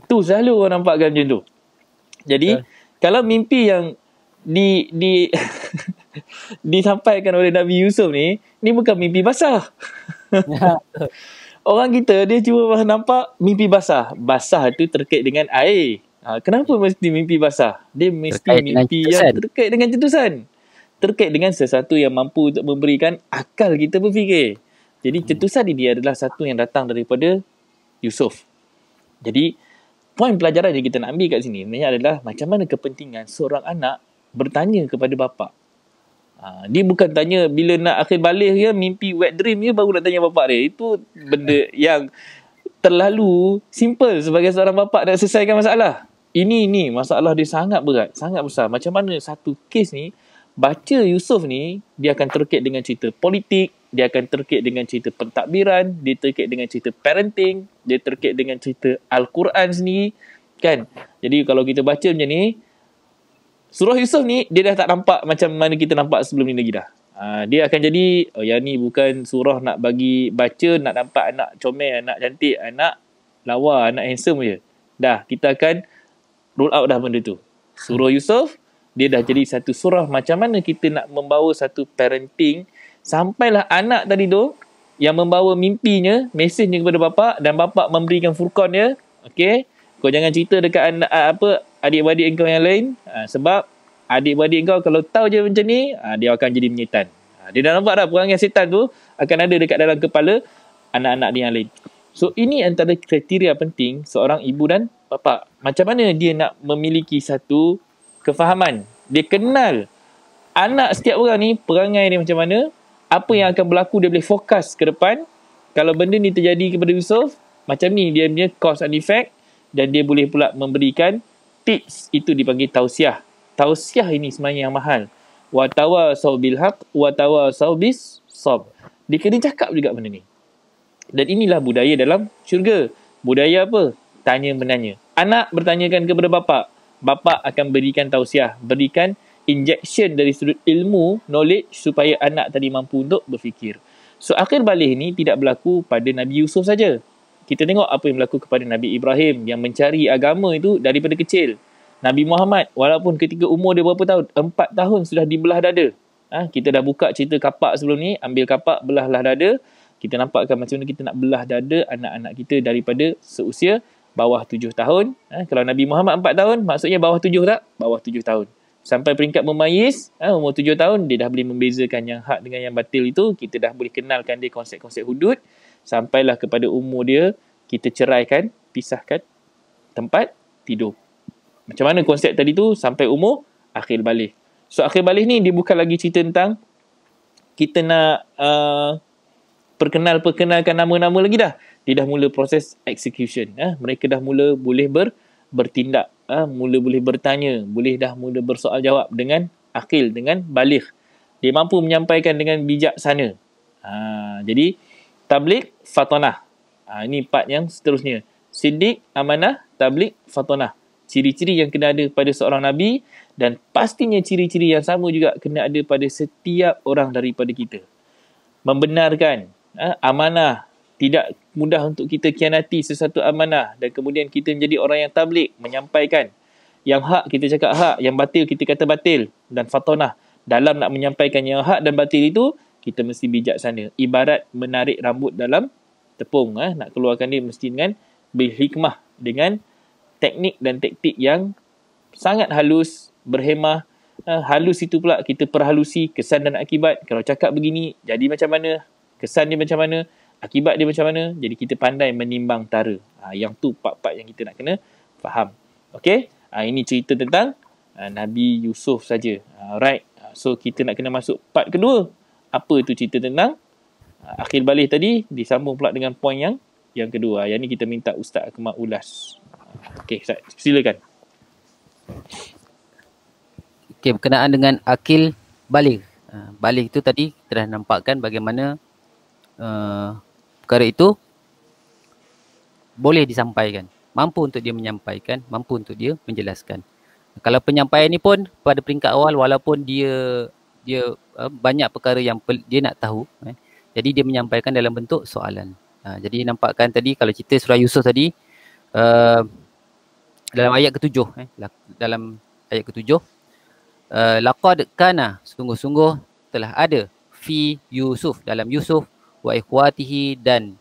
Tu selalu orang nampakkan macam tu. Jadi, kalau mimpi yang disampaikan oleh Nabi Yusuf ni bukan mimpi basah. Orang kita, dia cuma nampak mimpi basah. Basah tu terkait dengan air. Kenapa mesti mimpi basah? Dia mesti terkait mimpi yang terkait dengan cetusan. Terkait dengan sesuatu yang mampu untuk memberikan akal kita berfikir. Jadi cetusan ini adalah satu yang datang daripada Yusuf. Jadi poin pelajaran yang kita nak ambil kat sini sebenarnya adalah macam mana kepentingan seorang anak bertanya kepada bapa. Dia bukan tanya bila nak akhir balik dia, mimpi wet dream dia baru nak tanya bapak dia. Itu benda yang terlalu simple sebagai seorang bapa nak selesaikan masalah. Ini masalah dia sangat berat, sangat besar. Macam mana satu kes ni, baca Yusuf ni, dia akan terkait dengan cerita politik, dia akan terkait dengan cerita pentadbiran, dia terkait dengan cerita parenting, dia terkait dengan cerita Al-Quran sendiri, kan? Jadi kalau kita baca macam ni, surah Yusuf ni, dia dah tak nampak macam mana kita nampak sebelum ni lagi dah. Dia akan jadi, yang ni bukan surah nak bagi baca, nak nampak anak comel, anak cantik, anak lawa, anak handsome je. Dah, kita akan roll out dah benda tu. Surah Yusuf, dia dah jadi satu surah macam mana kita nak membawa satu parenting, sampailah anak tadi tu, yang membawa mimpinya, mesejnya kepada bapa, dan bapa memberikan furqan dia, okay? Kau jangan cerita dekat adik-beradik engkau yang lain, sebab adik-beradik engkau kalau tahu je macam ni, dia akan jadi menyetan. Dia dah nampak dah perangai setan tu akan ada dekat dalam kepala anak-anak dia yang lain. So ini antara kriteria penting seorang ibu dan bapa. Macam mana dia nak memiliki satu kefahaman. Dia kenal anak setiap orang ni, perangai dia macam mana, apa yang akan berlaku, dia boleh fokus ke depan. Kalau benda ni terjadi kepada Yusuf, macam ni dia punya cause and effect. Dan dia boleh pula memberikan tips, itu dipanggil tausiah. Tausiah ini sebenarnya yang mahal. Wa tawasau bil haq wa tawasau bis sabr. Dia kena cakap juga benda ni. Dan inilah budaya dalam syurga. Budaya apa? Tanya menanya. Anak bertanyakan kepada bapa. Bapa akan berikan tausiah, berikan injection dari sudut ilmu, knowledge, supaya anak tadi mampu untuk berfikir. So akhir balik ni tidak berlaku pada Nabi Yusuf saja. Kita tengok apa yang berlaku kepada Nabi Ibrahim yang mencari agama itu daripada kecil. Nabi Muhammad, walaupun ketika umur dia berapa tahun? 4 tahun sudah dibelah dada. Kita dah buka cerita kapak sebelum ni. Ambil kapak, belahlah dada. Kita nampakkan macam mana kita nak belah dada anak-anak kita daripada seusia bawah 7 tahun. Kalau Nabi Muhammad 4 tahun, maksudnya bawah 7 tak? Bawah 7 tahun. sampai peringkat memayis, umur 7 tahun dia dah boleh membezakan yang hak dengan yang batil itu. Kita dah boleh kenalkan dia konsep-konsep hudud. Sampailah kepada umur dia, kita ceraikan, pisahkan tempat tidur. Macam mana konsep tadi tu sampai umur akhir balik. So akhir balik ni dia bukan lagi cerita tentang kita nak perkenalkan nama-nama lagi dah. Dia dah mula proses execution. Mereka dah mula boleh bertindak, mula boleh bertanya, dah mula bersoal jawab dengan akil, dengan baligh. Dia mampu menyampaikan dengan bijaksana. Jadi tabligh, fatanah. Ini part yang seterusnya. Siddiq, amanah, tabligh, fatanah. Ciri-ciri yang kena ada pada seorang Nabi dan pastinya ciri-ciri yang sama juga kena ada pada setiap orang daripada kita. Membenarkan, amanah, tidak mudah untuk kita khianati sesuatu amanah dan kemudian kita menjadi orang yang tabligh, menyampaikan. Yang hak kita cakap hak, yang batil kita kata batil. Dan fatanah, dalam nak menyampaikan yang hak dan batil itu, kita mesti bijaksana. Ibarat menarik rambut dalam tepung. Nak keluarkan dia mesti dengan berhikmah, dengan teknik dan taktik yang sangat halus, berhemah. Halus itu pula kita perhalusi kesan dan akibat. Kalau cakap begini, jadi macam mana? Kesan dia macam mana? Akibat dia macam mana? Jadi kita pandai menimbang tara. Yang tu part-part yang kita nak kena faham. Okay? Ini cerita tentang Nabi Yusuf saja. Alright. So kita nak kena masuk part kedua. Apa itu cerita tentang akhir balik tadi? Disambung pula dengan poin yang kedua. Yang ni kita minta Ustaz Akmal ulas. Okay, Ustaz, silakan. Okay, berkenaan dengan akil baligh. Baligh itu tadi kita dah nampakkan bagaimana perkara itu boleh disampaikan. Mampu untuk dia menyampaikan, mampu untuk dia menjelaskan. Kalau penyampaian ni pun pada peringkat awal walaupun dia banyak perkara yang dia nak tahu, jadi dia menyampaikan dalam bentuk soalan. Jadi nampakkan tadi kalau cerita surah Yusuf tadi, dalam ayat ke-7, dalam ayat ke-7, laqad kana, sungguh-sungguh telah ada fi Yusuf, dalam Yusuf wa ikhwatihi dan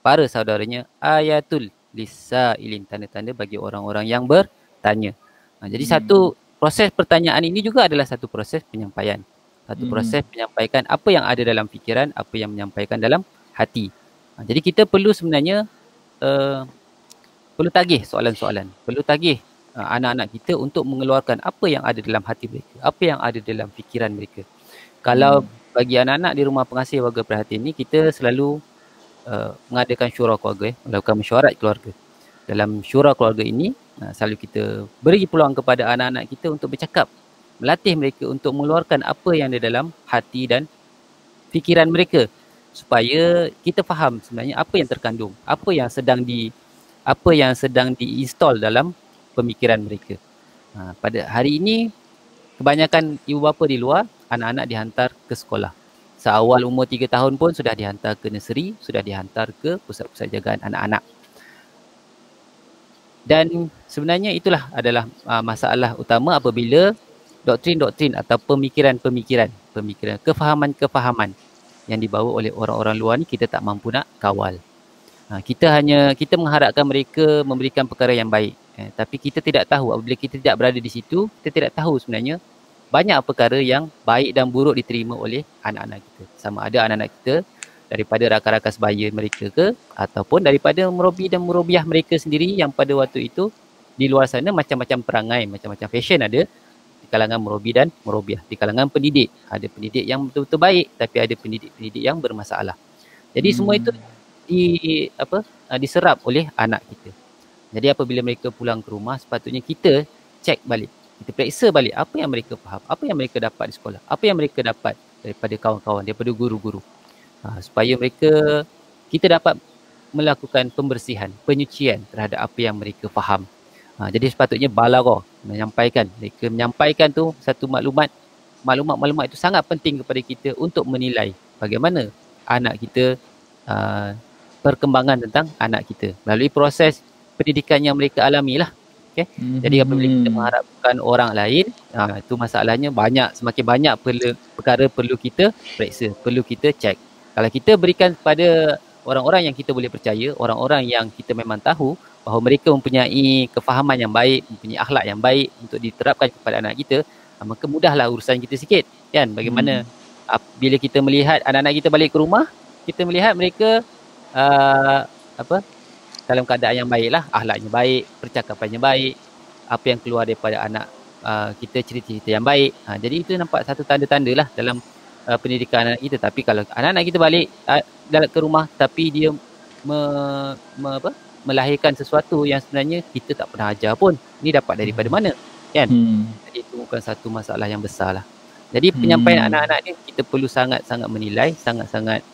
para saudaranya, ayatul lisailin, tanda-tanda bagi orang-orang yang bertanya. Jadi satu proses pertanyaan ini juga adalah satu proses penyampaian. Satu proses menyampaikan apa yang ada dalam fikiran, apa yang menyampaikan dalam hati. Jadi kita perlu sebenarnya perlu tagih soalan-soalan. Perlu tagih anak-anak kita untuk mengeluarkan apa yang ada dalam hati mereka, apa yang ada dalam fikiran mereka. Kalau bagi anak-anak di rumah pengasih warga perhatian ni, kita selalu mengadakan syura keluarga, melakukan mesyuarat keluarga. Dalam syura keluarga ini, selalu kita beri peluang kepada anak-anak kita untuk bercakap, melatih mereka untuk mengeluarkan apa yang ada dalam hati dan fikiran mereka, supaya kita faham sebenarnya apa yang terkandung, apa yang sedang diinstal dalam pemikiran mereka. Pada hari ini, kebanyakan ibu bapa di luar, anak-anak dihantar ke sekolah. Seawal umur 3 tahun pun sudah dihantar ke nursery, sudah dihantar ke pusat-pusat jagaan anak-anak. Dan sebenarnya itulah adalah masalah utama apabila doktrin-doktrin atau pemikiran-pemikiran, kefahaman-kefahaman yang dibawa oleh orang-orang luar ni kita tak mampu nak kawal. Kita mengharapkan mereka memberikan perkara yang baik. Tapi kita tidak tahu, apabila kita tidak berada di situ, kita tidak tahu sebenarnya banyak perkara yang baik dan buruk diterima oleh anak-anak kita. Sama ada anak-anak kita daripada rakan-rakan sebaya mereka ke, ataupun daripada murabi dan murabiah mereka sendiri yang pada waktu itu di luar sana macam-macam perangai, macam-macam fashion ada di kalangan murabi dan murabiah. Di kalangan pendidik, ada pendidik yang betul-betul baik, tapi ada pendidik-pendidik yang bermasalah. Jadi semua itu diserap oleh anak kita. Jadi apabila mereka pulang ke rumah, sepatutnya kita cek balik. Kita periksa balik apa yang mereka faham, apa yang mereka dapat di sekolah, apa yang mereka dapat daripada kawan-kawan, daripada guru-guru. Supaya kita dapat melakukan pembersihan, penyucian terhadap apa yang mereka faham. Jadi sepatutnya balaghah, mereka menyampaikan tu satu maklumat itu sangat penting kepada kita untuk menilai bagaimana anak kita, perkembangan tentang anak kita melalui proses pendidikan yang mereka alami lah. Okay? Jadi apabila kita mengharapkan orang lain, itu masalahnya semakin banyak perkara perlu kita periksa, perlu kita cek. Kalau kita berikan kepada orang-orang yang kita boleh percaya, orang-orang yang kita memang tahu bahawa mereka mempunyai kefahaman yang baik, mempunyai akhlak yang baik untuk diterapkan kepada anak kita, maka mudahlah urusan kita sikit, kan? Bagaimana bila kita melihat anak-anak kita balik ke rumah, kita melihat mereka dalam keadaan yang baiklah, akhlaknya baik, percakapannya baik, apa yang keluar daripada anak kita cerita-cerita yang baik. Jadi itu nampak satu tanda-tanda lah dalam pendidikan anak kita. Tapi kalau anak-anak kita balik ke rumah tapi dia melahirkan sesuatu yang sebenarnya kita tak pernah ajar pun, ni dapat daripada mana, kan? Jadi itu bukan satu masalah yang besar lah. Jadi penyampaian anak-anak ni kita perlu sangat-sangat menilai, sangat-sangat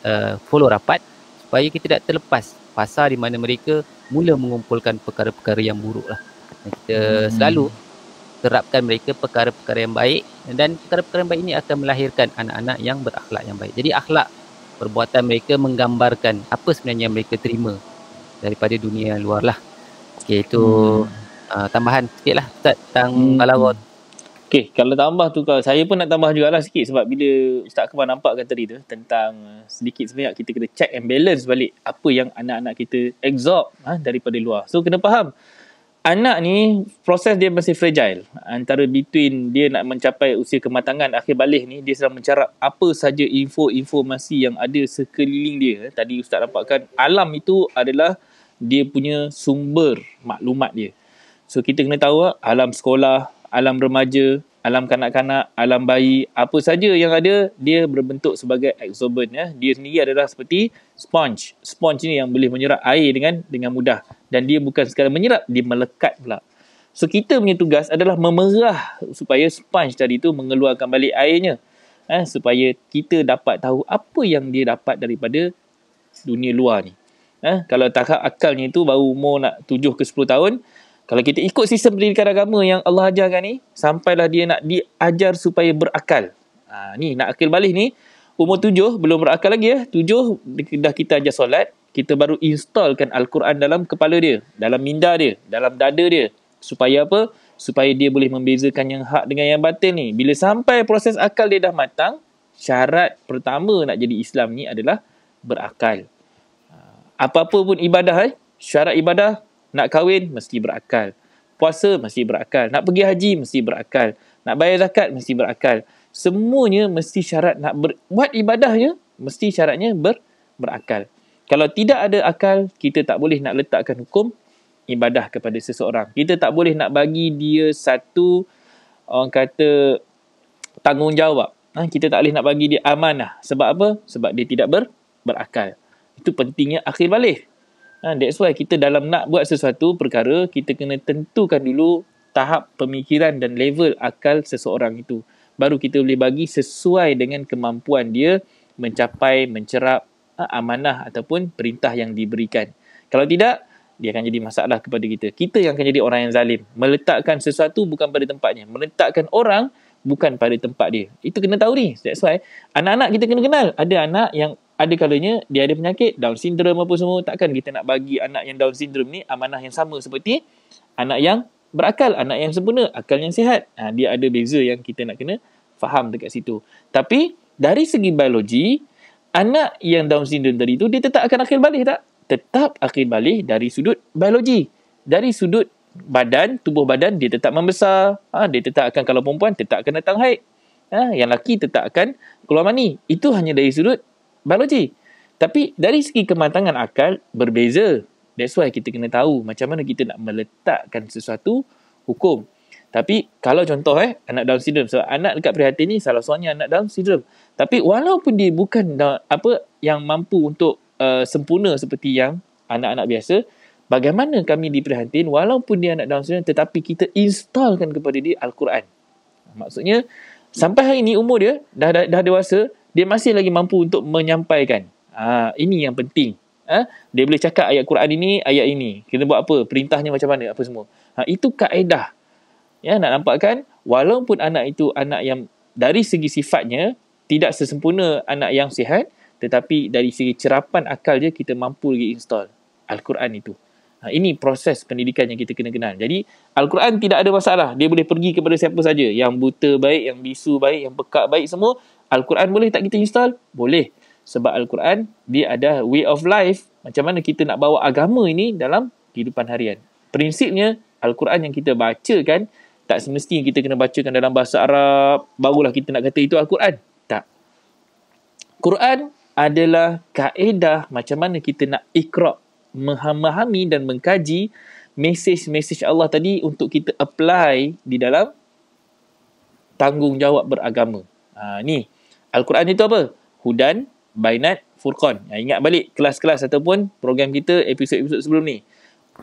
follow rapat supaya kita tak terlepas pasar di mana mereka mula mengumpulkan perkara-perkara yang buruk lah. Dan kita selalu terapkan mereka perkara-perkara yang baik, dan perkara-perkara yang baik ini akan melahirkan anak-anak yang berakhlak yang baik. Jadi akhlak perbuatan mereka menggambarkan apa sebenarnya yang mereka terima daripada dunia yang luar lah. Okay, itu tambahan sikit lah Ustaz tentang balawat. Okay, kalau tambah tu, kalau saya pun nak tambah jugalah sikit, sebab bila Ustaz Akbar nampakkan tadi tu tentang sedikit sebanyak kita kena check and balance balik apa yang anak-anak kita absorb daripada luar. So kena faham, anak ni proses dia masih fragile. Antara between dia nak mencapai usia kematangan akhir balik ni, dia sedang mencarap apa saja informasi yang ada sekeliling dia. Tadi Ustaz nampakkan alam itu adalah dia punya sumber maklumat dia. So kita kena tahu alam sekolah, alam remaja, alam kanak-kanak, alam bayi, apa saja yang ada, dia berbentuk sebagai absorbent. Dia sendiri adalah seperti sponge. Sponge ni yang boleh menyerap air dengan mudah. Dan dia bukan sekadar menyerap, dia melekat pula. So kita punya tugas adalah memerah supaya sponge tadi tu mengeluarkan balik airnya. Supaya kita dapat tahu apa yang dia dapat daripada dunia luar ni. Kalau tahap akalnya itu baru umur nak 7 ke 10 tahun, kalau kita ikut sistem pendidikan agama yang Allah ajarkan ni, sampailah dia nak diajar supaya berakal. Ni nak akil balik ni, umur 7 belum berakal lagi 7 dah kita ajar solat, kita baru installkan Al-Quran dalam kepala dia, dalam minda dia, dalam dada dia. Supaya apa? Supaya dia boleh membezakan yang hak dengan yang batil ni. Bila sampai proses akal dia dah matang, syarat pertama nak jadi Islam ni adalah berakal. Apa-apa pun ibadah, syarat ibadah, nak kahwin mesti berakal, puasa mesti berakal, nak pergi haji mesti berakal, nak bayar zakat mesti berakal. Semuanya mesti syarat nak buat ibadahnya, mesti syaratnya berakal. Kalau tidak ada akal, kita tak boleh nak letakkan hukum ibadah kepada seseorang. Kita tak boleh nak bagi dia satu, orang kata, tanggungjawab. Kita tak boleh nak bagi dia amanah. Sebab apa? Sebab dia tidak berakal. Itu pentingnya akhir balik. That's why kita dalam nak buat sesuatu perkara, kita kena tentukan dulu tahap pemikiran dan level akal seseorang itu. Baru kita boleh bagi sesuai dengan kemampuan dia mencerap amanah ataupun perintah yang diberikan. Kalau tidak, dia akan jadi masalah kepada kita. Kita yang akan jadi orang yang zalim. Meletakkan sesuatu bukan pada tempatnya. Meletakkan orang bukan pada tempat dia. Itu kena tahu ni. That's why anak-anak kita kena kenal. Ada anak yang ada kalanya dia ada penyakit Down syndrome apa semua. Takkan kita nak bagi anak yang Down syndrome ni amanah yang sama seperti anak yang berakal, anak yang sempurna, akal yang sihat. Dia ada beza yang kita nak kena faham dekat situ. Tapi dari segi biologi, anak yang Down syndrome tadi tu dia tetap akan akil balik tak? Tetap akil balik dari sudut biologi. Dari sudut badan, tubuh badan dia tetap membesar. Dia tetap akan, kalau perempuan tetap akan datang haid. Yang lelaki tetap akan keluar mani. Itu hanya dari sudut biologi. Tapi dari segi kematangan akal berbeza. That's why kita kena tahu macam mana kita nak meletakkan sesuatu hukum. Tapi kalau contoh anak Down syndrome, so anak dekat prihatin ni salah seorangnya anak Down syndrome. Tapi walaupun dia bukan yang mampu untuk sempurna seperti yang anak-anak biasa, bagaimana kami di prihatin walaupun dia anak Down syndrome tetapi kita installkan kepada dia Al-Quran. Maksudnya sampai hari ni umur dia dah dewasa, dia masih lagi mampu untuk menyampaikan. Ini yang penting. Dia boleh cakap ayat Quran ini, ayat ini. Kita buat apa? Perintahnya macam mana? Apa semua. Itu kaedah. Ya, nak nampakkan walaupun anak itu anak yang dari segi sifatnya tidak sesempurna anak yang sihat, tetapi dari segi cerapan akal dia kita mampu lagi install Al-Quran itu. Ini proses pendidikan yang kita kena kenal. Jadi Al-Quran tidak ada masalah. Dia boleh pergi kepada siapa saja. Yang buta baik, yang bisu baik, yang pekak baik, semua. Al-Quran boleh tak kita install? Boleh. Sebab Al-Quran dia ada way of life. Macam mana kita nak bawa agama ini dalam kehidupan harian. Prinsipnya, Al-Quran yang kita baca kan, tak semestinya kita kena bacakan dalam bahasa Arab, barulah kita nak kata itu Al-Quran. Tak. Quran adalah kaedah macam mana kita nak ikra', memahami dan mengkaji mesej-mesej Allah tadi untuk kita apply di dalam tanggungjawab beragama. Ni, Al-Quran itu apa? Hudan, Bainat, Furqan. Ingat balik kelas-kelas ataupun program kita episod-episod sebelum ni.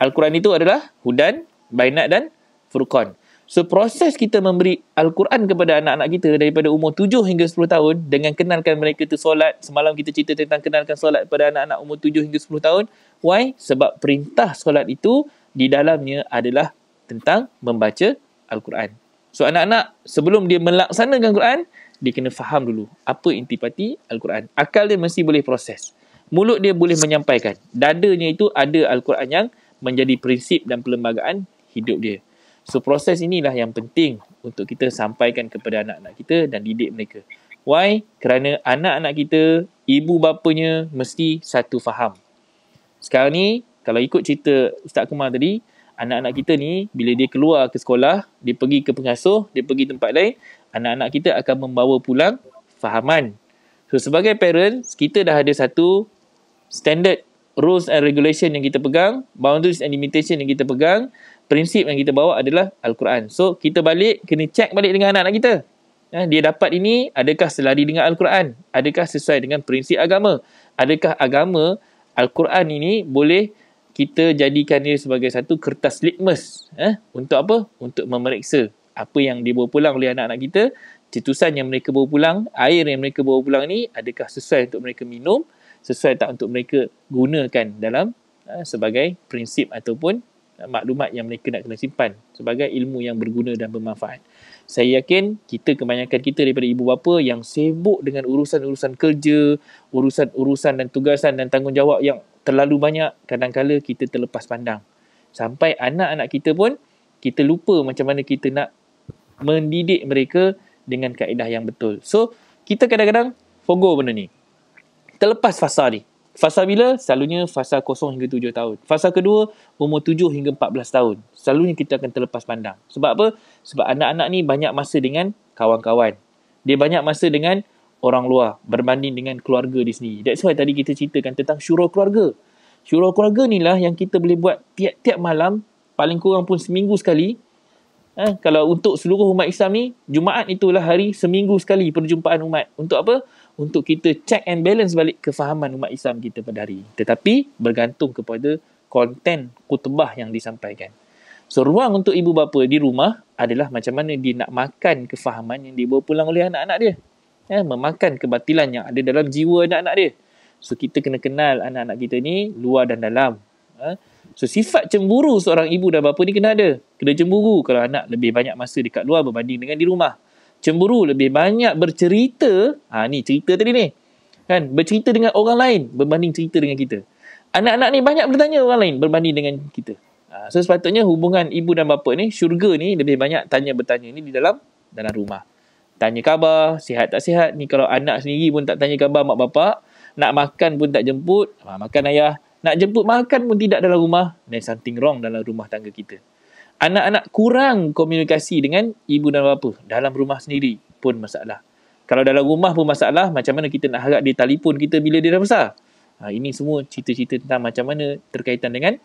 Al-Quran itu adalah Hudan, Bainat dan Furqan. So, proses kita memberi Al-Quran kepada anak-anak kita daripada umur 7 hingga 10 tahun dengan kenalkan mereka tu solat. Semalam kita cerita tentang kenalkan solat kepada anak-anak umur 7 hingga 10 tahun. Why? Sebab perintah solat itu di dalamnya adalah tentang membaca Al-Quran. So, anak-anak sebelum dia melaksanakan Quran, dia kena faham dulu apa intipati Al-Quran. Akal dia mesti boleh proses. Mulut dia boleh menyampaikan. Dadanya itu ada Al-Quran yang menjadi prinsip dan perlembagaan hidup dia. So, proses inilah yang penting untuk kita sampaikan kepada anak-anak kita dan didik mereka. Why? Kerana anak-anak kita, ibu bapanya mesti satu faham. Sekarang ni, kalau ikut cerita Ustaz Kumar tadi, anak-anak kita ni, bila dia keluar ke sekolah, dia pergi ke pengasuh, dia pergi tempat lain, anak-anak kita akan membawa pulang fahaman. So, sebagai parents, kita dah ada satu standard rules and regulation yang kita pegang, boundaries and limitation yang kita pegang, prinsip yang kita bawa adalah Al-Quran. So, kita balik, kena check balik dengan anak-anak kita. Dia dapat ini, adakah selari dengan Al-Quran? Adakah sesuai dengan prinsip agama? Adakah agama Al-Quran ini boleh kita jadikan dia sebagai satu kertas litmus. Untuk apa? Untuk memeriksa apa yang dibawa pulang oleh anak-anak kita, cetusan yang mereka bawa pulang, air yang mereka bawa pulang ni, adakah sesuai untuk mereka minum, sesuai tak untuk mereka gunakan dalam sebagai prinsip ataupun maklumat yang mereka nak kena simpan sebagai ilmu yang berguna dan bermanfaat. Saya yakin kebanyakan kita daripada ibu bapa yang sibuk dengan urusan-urusan kerja, urusan-urusan dan tugasan dan tanggungjawab yang terlalu banyak, kadang-kala kita terlepas pandang. Sampai anak-anak kita pun, kita lupa macam mana kita nak mendidik mereka dengan kaedah yang betul. So, kita kadang-kadang forgo benda ni. Terlepas fasa ni. Fasa bila? Selalunya fasa 0 hingga 7 tahun. Fasa kedua, umur 7 hingga 14 tahun. Selalunya kita akan terlepas pandang. Sebab apa? Sebab anak-anak ni banyak masa dengan kawan-kawan. Dia banyak masa dengan orang luar berbanding dengan keluarga dia sendiri. That's why tadi kita ceritakan tentang syura keluarga. Syura keluarga ni lah yang kita boleh buat tiap-tiap malam, paling kurang pun seminggu sekali. Kalau untuk seluruh umat Islam ni, Jumaat itulah hari seminggu sekali perjumpaan umat. Untuk apa? Untuk kita check and balance balik kefahaman umat Islam kita pada hari. Tetapi bergantung kepada konten khutbah yang disampaikan. So, ruang untuk ibu bapa di rumah adalah macam mana dia nak makan kefahaman yang dibawa pulang oleh anak-anak dia. Memakan kebatilan yang ada dalam jiwa anak-anak dia. So, kita kena kenal anak-anak kita ni luar dan dalam. So, sifat cemburu seorang ibu dan bapa ni kena ada. Kena cemburu kalau anak lebih banyak masa dekat luar berbanding dengan di rumah. Cemburu lebih banyak bercerita. Ni cerita tadi ni. Kan? Bercerita dengan orang lain berbanding cerita dengan kita. Anak-anak ni banyak bertanya orang lain berbanding dengan kita. So, sepatutnya hubungan ibu dan bapa ni, syurga ni lebih banyak bertanya ni di dalam rumah. Tanya khabar, sihat tak sihat. Ni kalau anak sendiri pun tak tanya khabar mak bapak, nak makan pun tak jemput, makan ayah. Nak jemput makan pun tidak dalam rumah, then something wrong dalam rumah tangga kita. Anak-anak kurang komunikasi dengan ibu dan bapa dalam rumah sendiri pun masalah. Kalau dalam rumah pun masalah, macam mana kita nak harap dia telefon kita bila dia dah besar? Ini semua cerita-cerita tentang macam mana terkaitan dengan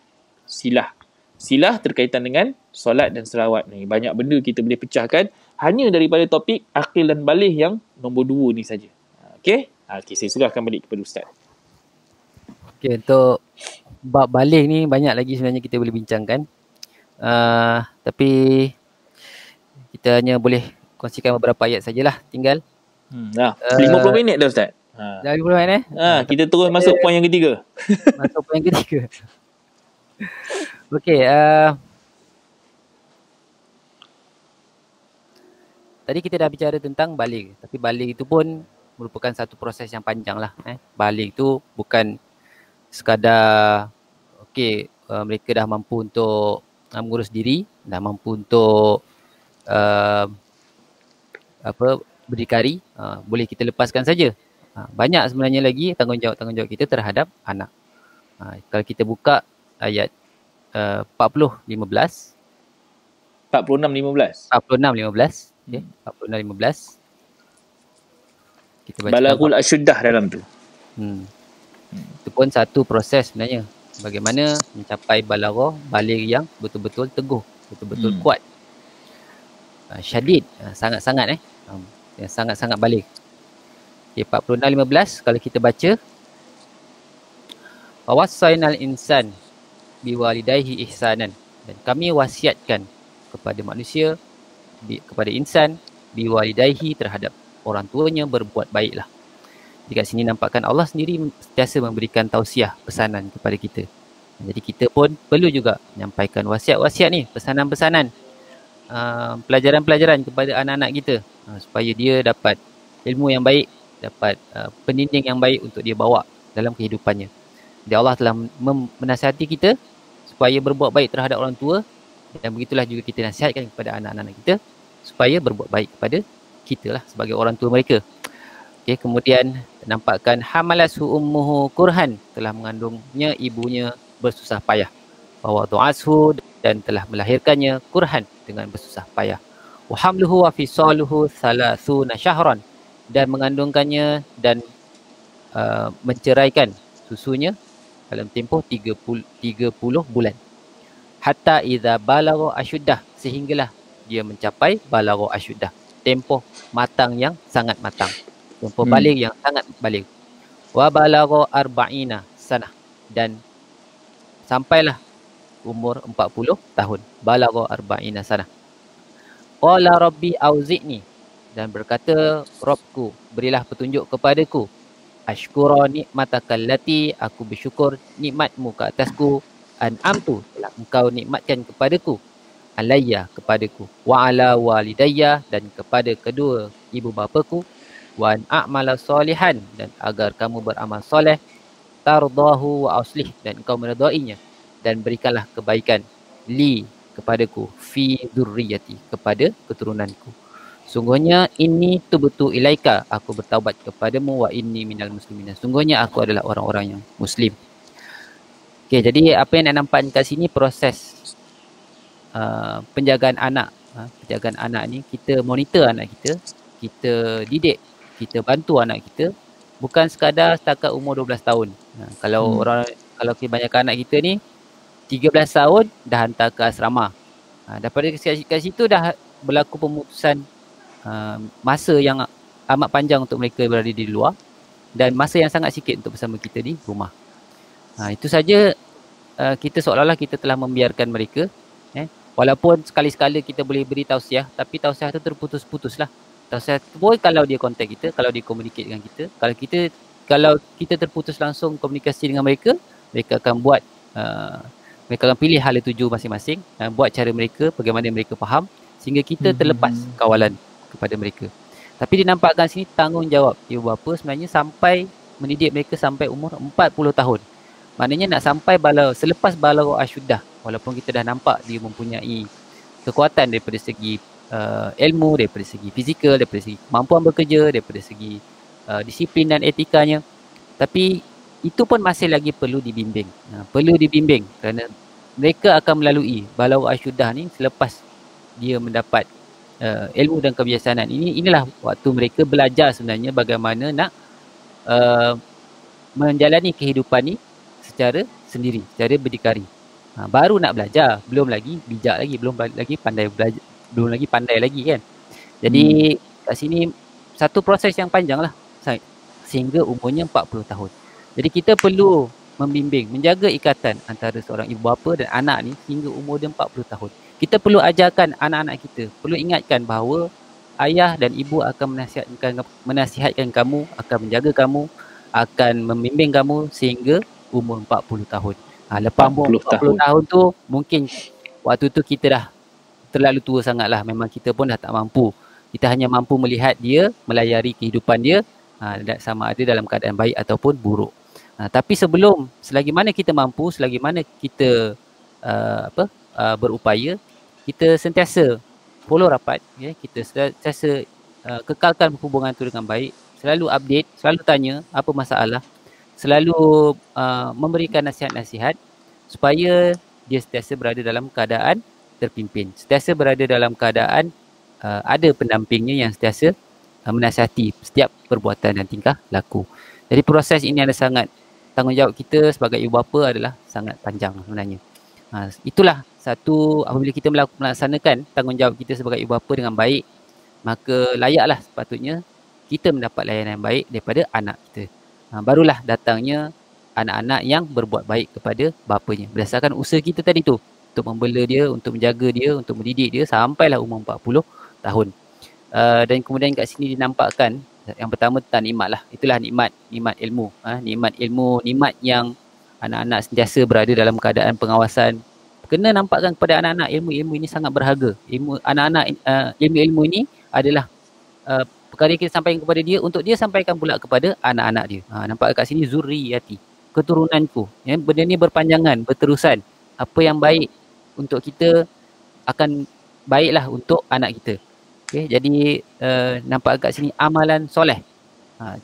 silah. Silah terkaitan dengan solat dan selawat ni. Banyak benda kita boleh pecahkan hanya daripada topik akil dan balih yang nombor 2 ni saja. Okey? Okey, saya serahkan balik kepada Ustaz. Okey, untuk bab balih ni banyak lagi sebenarnya kita boleh bincangkan. Tapi kita hanya boleh kongsikan beberapa ayat sajalah tinggal. 50 minit dah Ustaz. Dah 50 minit kita terus masuk poin yang ketiga. Masuk poin yang ketiga. Okey, tadi kita dah bicara tentang baligh, tapi baligh itu pun merupakan satu proses yang panjang lah. Baligh itu bukan sekadar mereka dah mampu untuk mengurus diri, dah mampu untuk berdikari, boleh kita lepaskan saja. Banyak sebenarnya lagi tanggungjawab kita terhadap anak. Kalau kita buka ayat 40-15. 46-15. 46-15. Okay. 46-15. Kita baca Balaghul asyuddah dalam tu. Itu pun satu proses sebenarnya. Bagaimana mencapai balaghah, baligh yang betul-betul teguh, betul-betul kuat. Syadid, sangat-sangat yang sangat-sangat baligh. Okay, 46-15 kalau kita baca. Wassainal insan biwalidayhi ihsanan. Dan kami wasiatkan kepada manusia, kepada insan, biwalidayhi terhadap orang tuanya berbuat baiklah. Di kat sini nampakkan Allah sendiri sentiasa memberikan tausiah, pesanan kepada kita. Jadi kita pun perlu juga menyampaikan wasiat-wasiat ni, pesanan-pesanan, pelajaran-pelajaran kepada anak-anak kita, supaya dia dapat ilmu yang baik, dapat pendidikan yang baik untuk dia bawa dalam kehidupannya. Jadi Allah telah menasihati kita supaya berbuat baik terhadap orang tua, dan begitulah juga kita nasihatkan kepada anak-anak kita supaya berbuat baik kepada kita lah sebagai orang tua mereka. Okay, kemudian nampakkan hamalathu ummuhu kurhan, telah mengandungnya ibunya bersusah payah. Wa wada'athu, dan telah melahirkannya kurhan, dengan bersusah payah. Wa hamluhu wa fisaluhu 30 syahran, dan mengandungkannya dan menceraikan susunya dalam tempoh 30 bulan. Hatta idza balagha asyuddah, sehinggalah dia mencapai balagha asyuddah, tempoh matang yang sangat matang, tempoh baligh yang sangat baligh. Wa balagha arba'ina sanah, dan sampailah umur 40 tahun. Balagha arba'ina sanah. Qala rabbi auzi'ni, dan berkata Rabbku, berilah petunjuk kepadaku, ashkura nikmatakal lati, aku bersyukur nikmatmu ke atasku, an'amtu, telah engkau nikmatkan kepadaku, alayya, kepadaku, wa ala walidayya, dan kepada kedua ibu bapaku, wa an a'mala salihan, dan agar kamu beramal soleh, tardahu wa aslih, dan engkau meredainya, dan berikanlah kebaikan, li, kepadaku, fi dzurriyyati, kepada keturunanku. Sungguhnya inni tubtu ilaika, aku bertaubat kepadamu, wa inni minal muslimin, sungguhnya aku adalah orang-orang yang muslim. Okey, jadi apa yang nak nampak kat sini, proses penjagaan anak. Penjagaan anak ni, kita monitor anak kita, kita didik, kita bantu anak kita, bukan sekadar setakat umur 12 tahun. Kalau kebanyakan anak kita ni 13 tahun dah hantar ke asrama. Daripada kat situ dah berlaku pemutusan masa yang amat panjang untuk mereka berada di luar, dan masa yang sangat sikit untuk bersama kita di rumah. Itu saja, kita seolah-olah kita telah membiarkan mereka. Walaupun sekali-sekala kita boleh beri tausiah, tapi tausiah tu terputus-putus lah. Tausiah tu pun kalau dia kontak kita, kalau dia communicate dengan kita, kalau kita terputus langsung komunikasi dengan mereka, mereka akan buat mereka akan pilih hala tuju masing-masing, buat cara mereka, bagaimana mereka faham, sehingga kita terlepas kawalan kepada mereka. Tapi dinampakkan sini tanggungjawab ibu bapa sebenarnya sampai mendidik mereka sampai umur 40 tahun. Maknanya nak sampai selepas balagha asyuddah, walaupun kita dah nampak dia mempunyai kekuatan daripada segi ilmu, daripada segi fizikal, daripada segi kemampuan bekerja, daripada segi disiplin dan etikanya, tapi itu pun masih lagi perlu dibimbing. Perlu dibimbing kerana mereka akan melalui balagha asyuddah ni selepas dia mendapat ilmu dan kebiasaan. Inilah waktu mereka belajar sebenarnya bagaimana nak menjalani kehidupan ni secara sendiri, secara berdikari. Baru nak belajar, belum lagi bijak lagi, belum lagi pandai belajar, belum lagi pandai lagi kan. Jadi kat sini satu proses yang panjang lah sehingga umurnya 40 tahun. Jadi kita perlu membimbing, menjaga ikatan antara seorang ibu bapa dan anak ni hingga umur dia 40 tahun. Kita perlu ajarkan anak-anak kita, perlu ingatkan bahawa ayah dan ibu akan menasihatkan kamu, akan menjaga kamu, akan membimbing kamu sehingga umur 40 tahun. Lepas umur 40 tahun tu, mungkin waktu tu kita dah terlalu tua sangatlah. Memang kita pun dah tak mampu. Kita hanya mampu melihat dia, melayari kehidupan dia, sama ada dalam keadaan baik ataupun buruk. Tapi selagi mana kita mampu, selagi mana kita berupaya, kita sentiasa follow rapat, kita sentiasa kekalkan hubungan tu dengan baik, selalu update, selalu tanya apa masalah, selalu memberikan nasihat-nasihat supaya dia sentiasa berada dalam keadaan terpimpin, sentiasa berada dalam keadaan ada pendampingnya yang sentiasa menasihati setiap perbuatan dan tingkah laku. Jadi proses ini ada sangat, tanggungjawab kita sebagai ibu bapa adalah sangat panjang sebenarnya. Itulah satu, apabila kita melaksanakan tanggungjawab kita sebagai ibu bapa dengan baik, maka layaklah sepatutnya kita mendapat layanan yang baik daripada anak kita. Barulah datangnya anak-anak yang berbuat baik kepada bapanya berdasarkan usaha kita tadi tu, untuk membela dia, untuk menjaga dia, untuk mendidik dia sampailah umur 40 tahun. Dan kemudian kat sini dinampakkan yang pertama tentang nikmat lah. Itulah nikmat ilmu. Nikmat ilmu, nikmat yang anak-anak sentiasa berada dalam keadaan pengawasan. Kena nampakkan kepada anak-anak ilmu-ilmu ini sangat berharga. Ilmu anak-anak, ilmu-ilmu ini adalah perkara yang kita sampaikan kepada dia untuk dia sampaikan pula kepada anak-anak dia. Nampak kat sini zurriyati, keturunanku. Ya, benda ni berpanjangan, berterusan. Apa yang baik untuk kita akan baiklah untuk anak kita. Okay, jadi nampak kat sini amalan soleh.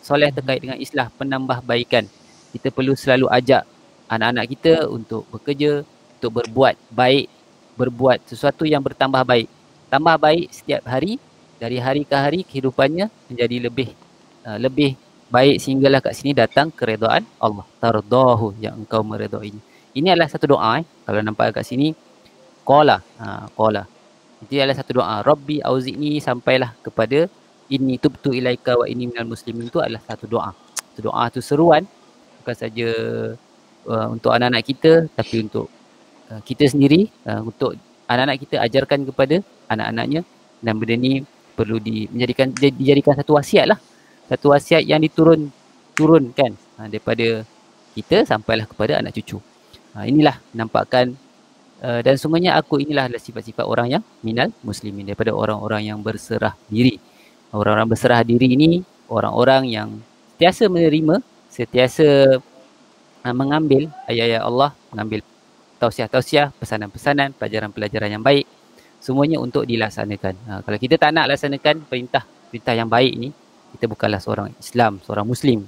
Soleh terkait dengan islah, penambahbaikan. Kita perlu selalu ajak anak-anak kita untuk bekerja, untuk berbuat baik, berbuat sesuatu yang bertambah baik. Tambah baik setiap hari, dari hari ke hari kehidupannya menjadi lebih baik sehinggalah kat sini datang keredaan Allah. Tardahu, yang engkau meredainya. Ini adalah satu doa. Kalau nampak kat sini, qala. Itu adalah satu doa. Rabbi auzi'ni sampailah kepada inni tubtu ilaika wa inni minal muslimin, itu adalah satu doa. Itu doa tu seruan bukan saja untuk anak-anak kita, tapi untuk kita sendiri, untuk anak-anak kita ajarkan kepada anak-anaknya, dan benda ni perlu dijadikan satu wasiat lah. Satu wasiat yang diturunkan daripada kita sampailah kepada anak cucu. Inilah nampakkan. Dan sungguhnya aku inilah adalah sifat-sifat orang yang minal muslimin, daripada orang-orang yang berserah diri. Orang-orang berserah diri ini orang-orang yang sentiasa menerima, sentiasa mengambil ayat-ayat Allah, mengambil tausiah-tausiah, pesanan-pesanan, pelajaran-pelajaran yang baik, semuanya untuk dilaksanakan. Kalau kita tak nak laksanakan perintah yang baik ni, kita bukanlah seorang Islam, seorang Muslim.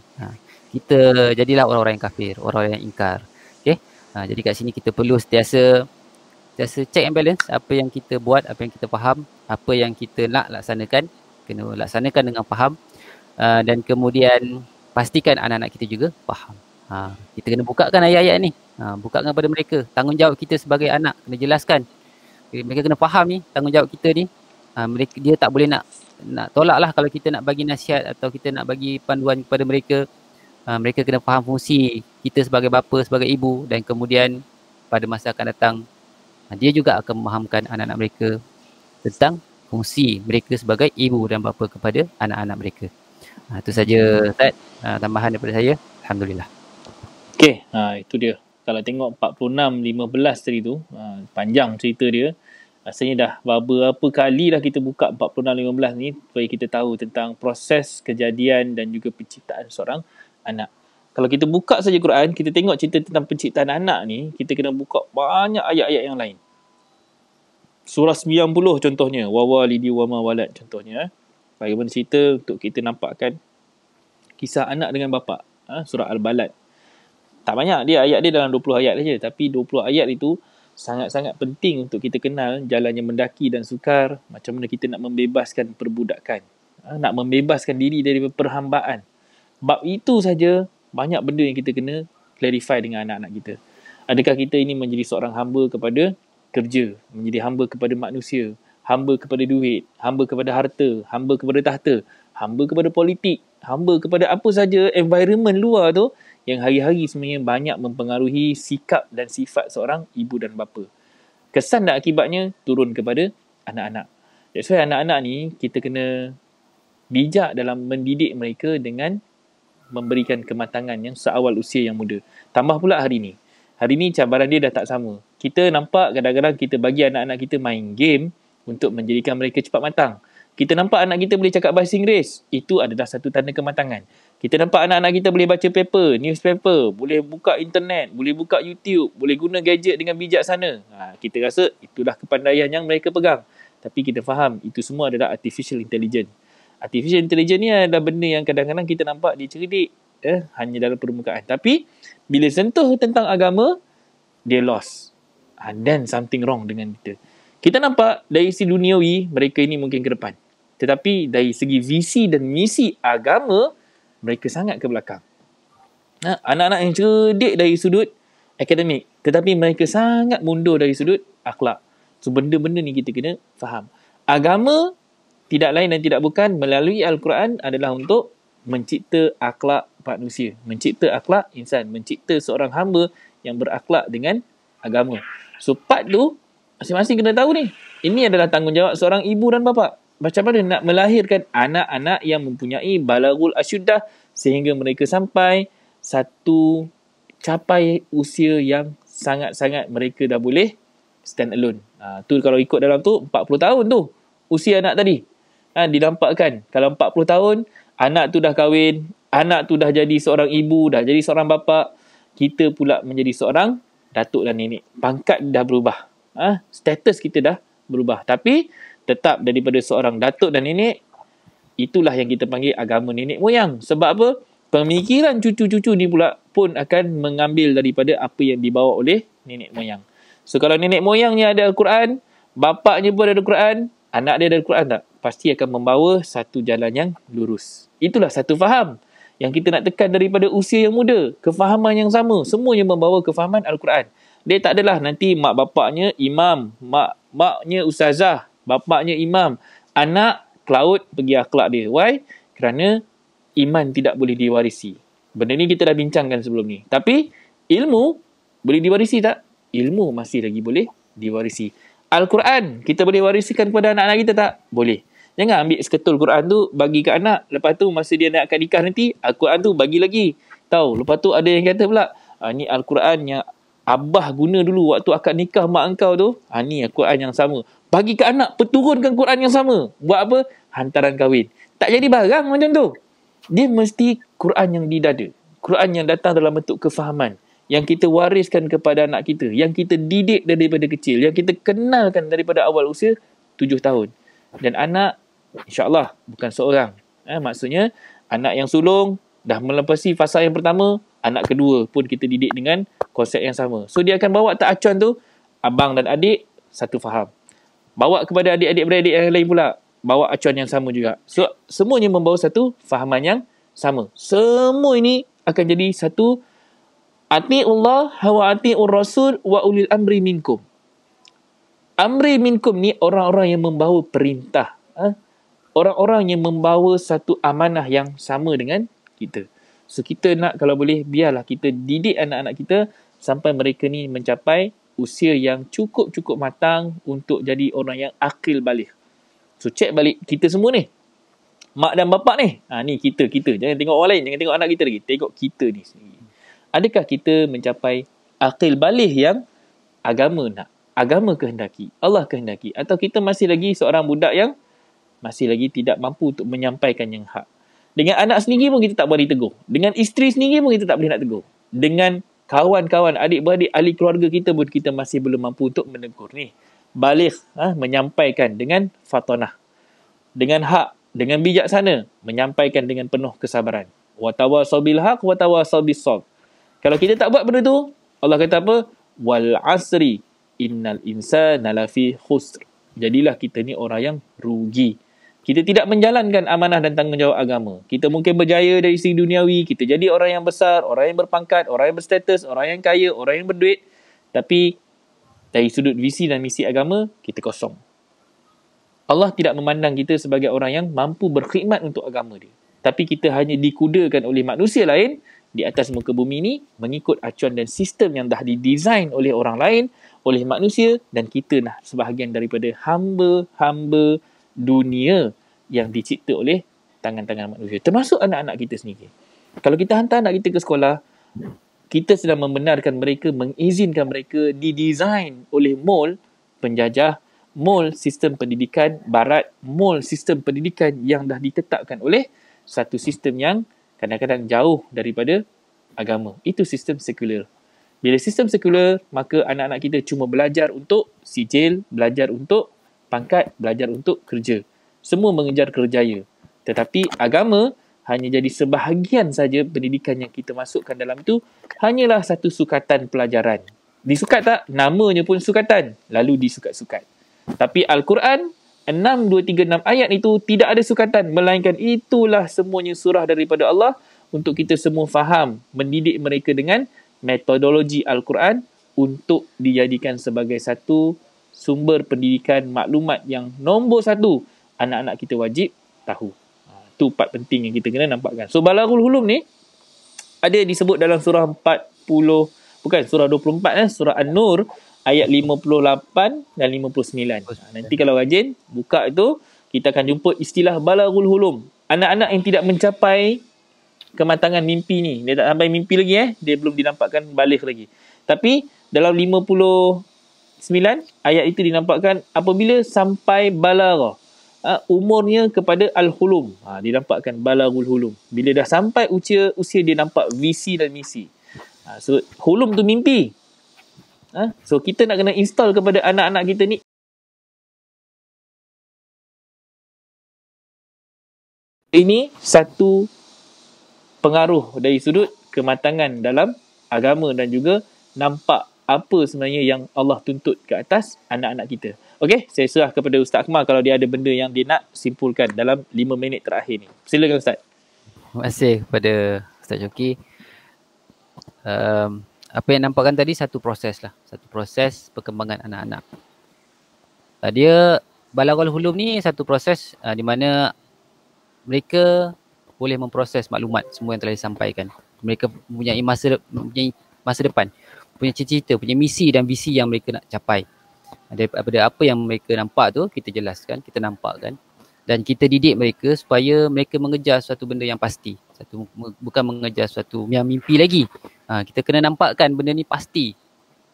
Kita jadilah orang-orang yang kafir, orang-orang yang ingkar. Okay? Jadi kat sini kita perlu sentiasa check and balance apa yang kita buat, apa yang kita faham, apa yang kita nak laksanakan, kena laksanakan dengan faham, dan kemudian pastikan anak-anak kita juga faham. Kita kena bukakan ayat-ayat ni, bukakan kepada mereka. Tanggungjawab kita sebagai anak kena jelaskan. Mereka kena faham ni tanggungjawab kita ni. Dia tak boleh nak tolak lah kalau kita nak bagi nasihat atau kita nak bagi panduan kepada mereka. Mereka kena faham fungsi kita sebagai bapa, sebagai ibu, dan kemudian pada masa akan datang dia juga akan memahamkan anak-anak mereka tentang fungsi mereka sebagai ibu dan bapa kepada anak-anak mereka. Itu saja Ustaz, tambahan daripada saya. Alhamdulillah. Okey, itu dia. Kalau tengok 46-15 tadi tu, panjang cerita dia. Rasanya dah beberapa kali dah kita buka 46-15 ni supaya kita tahu tentang proses kejadian dan juga penciptaan seorang anak. Kalau kita buka saja Quran, kita tengok cerita tentang penciptaan anak ni, kita kena buka banyak ayat-ayat yang lain. Surah 90 contohnya, wa walidi wa ma walad contohnya. Bagaimana cerita untuk kita nampakkan kisah anak dengan bapa. Surah Al-Balad. Tak banyak dia, ayat dia dalam 20 ayat saja, tapi 20 ayat itu sangat-sangat penting untuk kita kenal jalan yang mendaki dan sukar, macam mana kita nak membebaskan perbudakan, nak membebaskan diri dari perhambaan. Bab itu saja banyak benda yang kita kena clarify dengan anak-anak kita. Adakah kita ini menjadi seorang hamba kepada kerja, menjadi hamba kepada manusia, hamba kepada duit, hamba kepada harta, hamba kepada tahta, hamba kepada politik, hamba kepada apa saja environment luar tu yang hari-hari sebenarnya banyak mempengaruhi sikap dan sifat seorang ibu dan bapa. Kesan dan akibatnya turun kepada anak-anak. That's why anak-anak ni kita kena bijak dalam mendidik mereka dengan memberikan kematangan yang seawal usia yang muda. Tambah pula hari ni. Hari ni cabaran dia dah tak sama. Kita nampak kadang-kadang kita bagi anak-anak kita main game untuk menjadikan mereka cepat matang. Kita nampak anak kita boleh cakap bahasa Inggeris. Itu adalah satu tanda kematangan. Kita nampak anak-anak kita boleh baca paper, newspaper, boleh buka internet, boleh buka YouTube, boleh guna gadget dengan bijaksana. Kita rasa itulah kepandaian yang mereka pegang. Tapi kita faham itu semua adalah artificial intelligence. Artificial intelligence ni adalah benda yang kadang-kadang kita nampak dia cerdik, hanya dalam permukaan. Tapi bila sentuh tentang agama, dia lost. then something wrong dengan kita. Kita nampak dari segi duniawi, mereka ini mungkin ke depan. Tetapi dari segi visi dan misi agama, mereka sangat ke belakang. Anak-anak yang cerdik dari sudut akademik, tetapi mereka sangat mundur dari sudut akhlak. So, benda-benda ni kita kena faham. Agama tidak lain dan tidak bukan melalui Al-Quran adalah untuk mencipta akhlak manusia, mencipta akhlak insan, mencipta seorang hamba yang berakhlak dengan agama. So, part tu masing-masing kena tahu ni. Ini adalah tanggungjawab seorang ibu dan bapa. Macam mana nak melahirkan anak-anak yang mempunyai balagul asyuddah sehingga mereka sampai satu capai usia yang sangat-sangat mereka dah boleh stand alone. Tu kalau ikut dalam tu 40 tahun tu usia anak tadi. Dinampakkan kalau 40 tahun anak tu dah kahwin, anak tu dah jadi seorang ibu, dah jadi seorang bapa, kita pula menjadi seorang datuk dan nenek. Pangkat dah berubah. Status kita dah berubah. Tapi tetap daripada seorang datuk dan nenek, itulah yang kita panggil agama nenek moyang. Sebab apa? Pemikiran cucu-cucu ni pula pun akan mengambil daripada apa yang dibawa oleh nenek moyang. So kalau nenek moyangnya ada Al-Quran, bapaknya pun ada Al-Quran, anak dia ada Al-Quran tak? Pasti akan membawa satu jalan yang lurus. Itulah satu faham yang kita nak tekan daripada usia yang muda. Kefahaman yang sama. Semuanya membawa kefahaman Al-Quran. Dia tak adalah nanti mak bapaknya imam, maknya ustazah, bapaknya imam, anak cloud pergi akhlak dia. Why? Kerana iman tidak boleh diwarisi. Benda ni kita dah bincangkan sebelum ni. Tapi ilmu boleh diwarisi tak? Ilmu masih lagi boleh diwarisi. Al-Quran kita boleh warisikan kepada anak-anak kita tak? Boleh. Jangan ambil seketul Quran tu bagi ke anak. Lepas tu masa dia nak nikah nanti, Al-Quran tu bagi lagi. Tahu, lepas tu ada yang kata pula, ni Al-Quran yang abah guna dulu waktu akad nikah mak engkau tu. Ni Al-Quran yang sama. Bagi ke anak, perturunkan Quran yang sama. Buat apa? Hantaran kahwin. Tak jadi barang macam tu. Dia mesti Quran yang di dada. Quran yang datang dalam bentuk kefahaman. Yang kita wariskan kepada anak kita. Yang kita didik daripada kecil. Yang kita kenalkan daripada awal usia 7 tahun. Dan anak, insyaAllah, bukan seorang. Maksudnya, anak yang sulung dah melepasi fasa yang pertama, anak kedua pun kita didik dengan konsep yang sama. So, dia akan bawa tak acuan tu, abang dan adik, satu faham. Bawa kepada adik-adik beradik yang lain pula, bawa acuan yang sama juga. So, semuanya membawa satu fahaman yang sama. Semua ini akan jadi satu ati'ullah wa ati'ur rasul wa ulil amri minkum. Amri minkum ni orang-orang yang membawa perintah. Orang-orang yang membawa satu amanah yang sama dengan kita. So, kita nak kalau boleh, biarlah kita didik anak-anak kita sampai mereka ni mencapai usia yang cukup-cukup matang untuk jadi orang yang akil balik. So, cek balik kita semua ni. Mak dan bapak ni. Ni kita. Jangan tengok orang lain. Jangan tengok anak kita lagi. Tengok kita ni sendiri. Adakah kita mencapai akil balik yang agama nak? Agama kehendaki. Allah kehendaki. Atau kita masih lagi seorang budak yang masih lagi tidak mampu untuk menyampaikan yang hak. Dengan anak sendiri pun kita tak boleh tegur. Dengan isteri sendiri pun kita tak boleh nak tegur. Dengan kawan-kawan, adik-beradik, ahli keluarga kita pun kita masih belum mampu untuk menegur ni. Balik menyampaikan dengan fatonah. Dengan hak, dengan bijaksana. Menyampaikan dengan penuh kesabaran. Wa tawasau bil haq wa tawasau bis sabr. Kalau kita tak buat benda tu, Allah kata apa? Wal asri innal insana lafi khusr. Jadilah kita ni orang yang rugi. Kita tidak menjalankan amanah dan tanggungjawab agama. Kita mungkin berjaya dari segi duniawi, kita jadi orang yang besar, orang yang berpangkat, orang yang berstatus, orang yang kaya, orang yang berduit. Tapi dari sudut visi dan misi agama, kita kosong. Allah tidak memandang kita sebagai orang yang mampu berkhidmat untuk agama dia. Tapi kita hanya dikudakan oleh manusia lain di atas muka bumi ini mengikut acuan dan sistem yang dah didesain oleh orang lain, oleh manusia, dan kita nah sebahagian daripada hamba-hamba dunia yang dicipta oleh tangan-tangan manusia. Termasuk anak-anak kita sendiri. Kalau kita hantar anak kita ke sekolah, kita sedang membenarkan mereka, mengizinkan mereka didesain oleh mall penjajah, mall sistem pendidikan barat, mall sistem pendidikan yang dah ditetapkan oleh satu sistem yang kadang-kadang jauh daripada agama. Itu sistem sekular. Bila sistem sekular, maka anak-anak kita cuma belajar untuk sijil, belajar untuk pangkat, belajar untuk kerja. Semua mengejar kerjaya. Tetapi agama hanya jadi sebahagian saja pendidikan yang kita masukkan dalam itu, hanyalah satu sukatan pelajaran. Disukat tak? Namanya pun sukatan. Lalu disukat-sukat. Tapi Al-Quran 6, 2, 3, 6 ayat itu tidak ada sukatan. Melainkan itulah semuanya surah daripada Allah untuk kita semua faham. Mendidik mereka dengan metodologi Al-Quran untuk dijadikan sebagai satu sumber pendidikan maklumat yang nombor 1 anak-anak kita wajib tahu. Itu part penting yang kita kena nampakkan. So Balaghul Hulum ni ada disebut dalam surah 40, bukan surah 24, surah An-Nur ayat 58 dan 59. Nanti kalau rajin buka itu, kita akan jumpa istilah Balaghul Hulum. Anak-anak yang tidak mencapai kematangan mimpi ni, dia tak sampai mimpi lagi, dia belum dinampakkan baligh lagi. Tapi dalam 59 ayat itu dinampakkan apabila sampai balagha, umurnya kepada al-hulum, dinampakkan Balaghul Hulum. Bila dah sampai usia dia nampak visi dan misi. So hulum tu mimpi. So kita nak kena install kepada anak-anak kita ni. Ini satu pengaruh dari sudut kematangan dalam agama dan juga nampak apa sebenarnya yang Allah tuntut ke atas anak-anak kita. Okey, saya serah kepada Ustaz Akmal kalau dia ada benda yang dia nak simpulkan dalam 5 minit terakhir ni. Silakan Ustaz. Terima kasih kepada Ustaz Joki. Apa yang nampakkan tadi satu proses perkembangan anak-anak. Dia Balaghul Hulum ni satu proses di mana mereka boleh memproses maklumat semua yang telah disampaikan. Mereka mempunyai masa depan, punya cita-cita, punya misi dan visi yang mereka nak capai. Daripada apa yang mereka nampak tu, kita jelaskan, kita nampakkan. Dan kita didik mereka supaya mereka mengejar suatu benda yang pasti. Bukan mengejar suatu yang mimpi lagi. Kita kena nampakkan benda ni pasti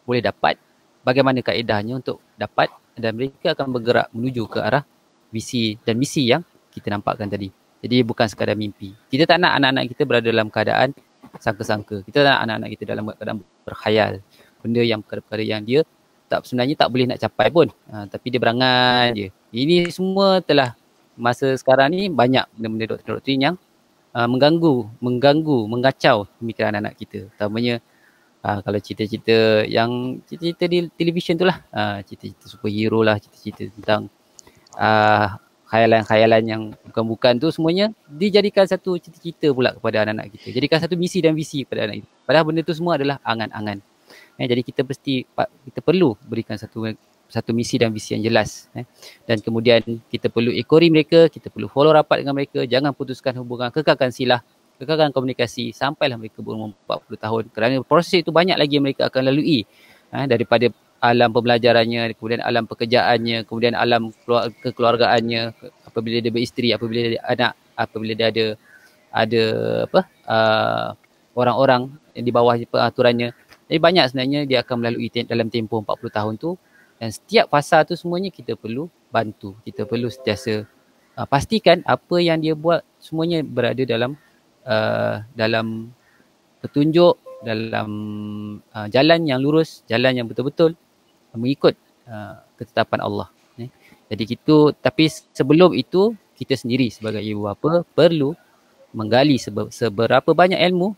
boleh dapat. Bagaimana kaedahnya untuk dapat, dan mereka akan bergerak menuju ke arah visi dan misi yang kita nampakkan tadi. Jadi bukan sekadar mimpi. Kita tak nak anak-anak kita berada dalam keadaan sangka-sangka. Kita tak nak anak-anak kita dalam keadaan berkhayal. Benda yang perkara-perkara yang dia sebenarnya tak boleh nak capai pun. Tapi dia berangan je. Ini semua telah masa sekarang ni banyak benda-benda doktrin yang mengganggu, mengacau pemikiran anak-anak kita. Terutamanya kalau cerita-cerita di televisyen tu lah. Cerita-cerita superhero lah, cerita-cerita tentang khayalan-khayalan yang bukan-bukan tu semuanya dijadikan satu cita-cita pula kepada anak-anak kita. Jadikan satu misi dan visi kepada anak kita. Padahal benda tu semua adalah angan-angan. Jadi kita perlu berikan satu misi dan visi yang jelas. Dan kemudian kita perlu ekori mereka, kita perlu follow rapat dengan mereka, jangan putuskan hubungan, kekalkan silah, kekalkan komunikasi sampailah mereka berumur 40 tahun. Kerana proses itu banyak lagi yang mereka akan lalui. Daripada alam pembelajarannya, kemudian alam pekerjaannya, kemudian alam kekeluargaannya, apabila dia beristeri, apabila dia anak, apabila dia ada orang-orang yang di bawah peraturannya. Jadi banyak sebenarnya dia akan melalui dalam tempoh 40 tahun tu, dan setiap fasa tu semuanya kita perlu bantu. Kita perlu sentiasa pastikan apa yang dia buat semuanya berada dalam petunjuk, dalam jalan yang lurus, jalan yang betul-betul mengikut ketetapan Allah. Jadi tapi sebelum itu kita sendiri sebagai ibu bapa perlu menggali seberapa banyak ilmu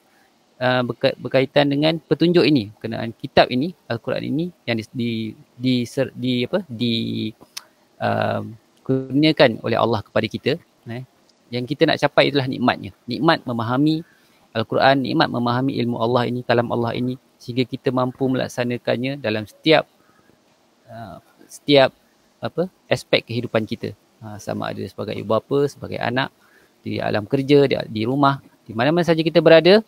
berkaitan dengan petunjuk ini, berkenaan kitab ini, Al-Quran ini yang kurniakan oleh Allah kepada kita. Yang kita nak capai itulah nikmatnya. Nikmat memahami Al-Quran, nikmat memahami ilmu Allah ini, kalam Allah ini, sehingga kita mampu melaksanakannya dalam setiap aspek kehidupan kita. Sama ada sebagai ibu bapa, sebagai anak, di alam kerja, di rumah, di mana-mana saja kita berada,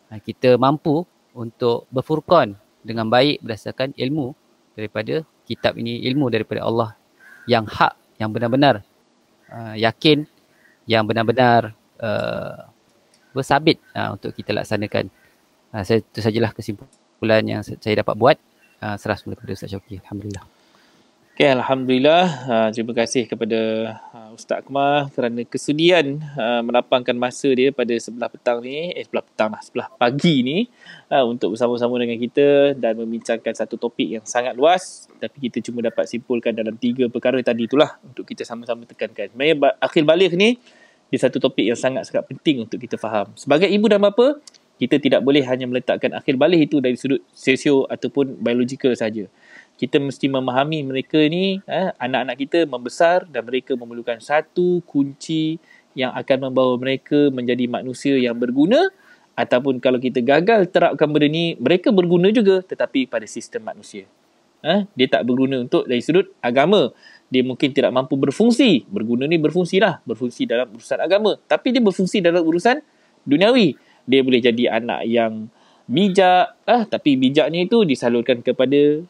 kita mampu untuk berfurqan dengan baik berdasarkan ilmu daripada kitab ini, ilmu daripada Allah yang hak, yang benar-benar yakin, yang benar-benar bersabit untuk kita laksanakan. Itu sajalah kesimpulan yang saya dapat buat. Serah semula kepada Ustaz Syauqi. Alhamdulillah. Okay, Alhamdulillah. Terima kasih kepada Ustaz Akmal kerana kesudian melapangkan masa dia pada sebelah pagi ni untuk bersama-sama dengan kita dan membincangkan satu topik yang sangat luas, tapi kita cuma dapat simpulkan dalam 3 perkara tadi itulah untuk kita sama-sama tekankan. Sebenarnya akhir baligh ni dia satu topik yang sangat-sangat penting untuk kita faham. Sebagai ibu dan bapa, Kita tidak boleh hanya meletakkan akhir balik itu dari sudut sosio ataupun biologikal saja. Kita mesti memahami mereka ni, anak-anak kita membesar dan mereka memerlukan satu kunci yang akan membawa mereka menjadi manusia yang berguna, ataupun kalau kita gagal terapkan benda ni, mereka berguna juga tetapi pada sistem manusia. Dia tak berguna untuk dari sudut agama. Dia mungkin tidak mampu berfungsi. Berguna ni berfungsi lah. Berfungsi dalam urusan agama. Tapi dia berfungsi dalam urusan duniawi. Dia boleh jadi anak yang bijak, tapi bijaknya itu disalurkan kepada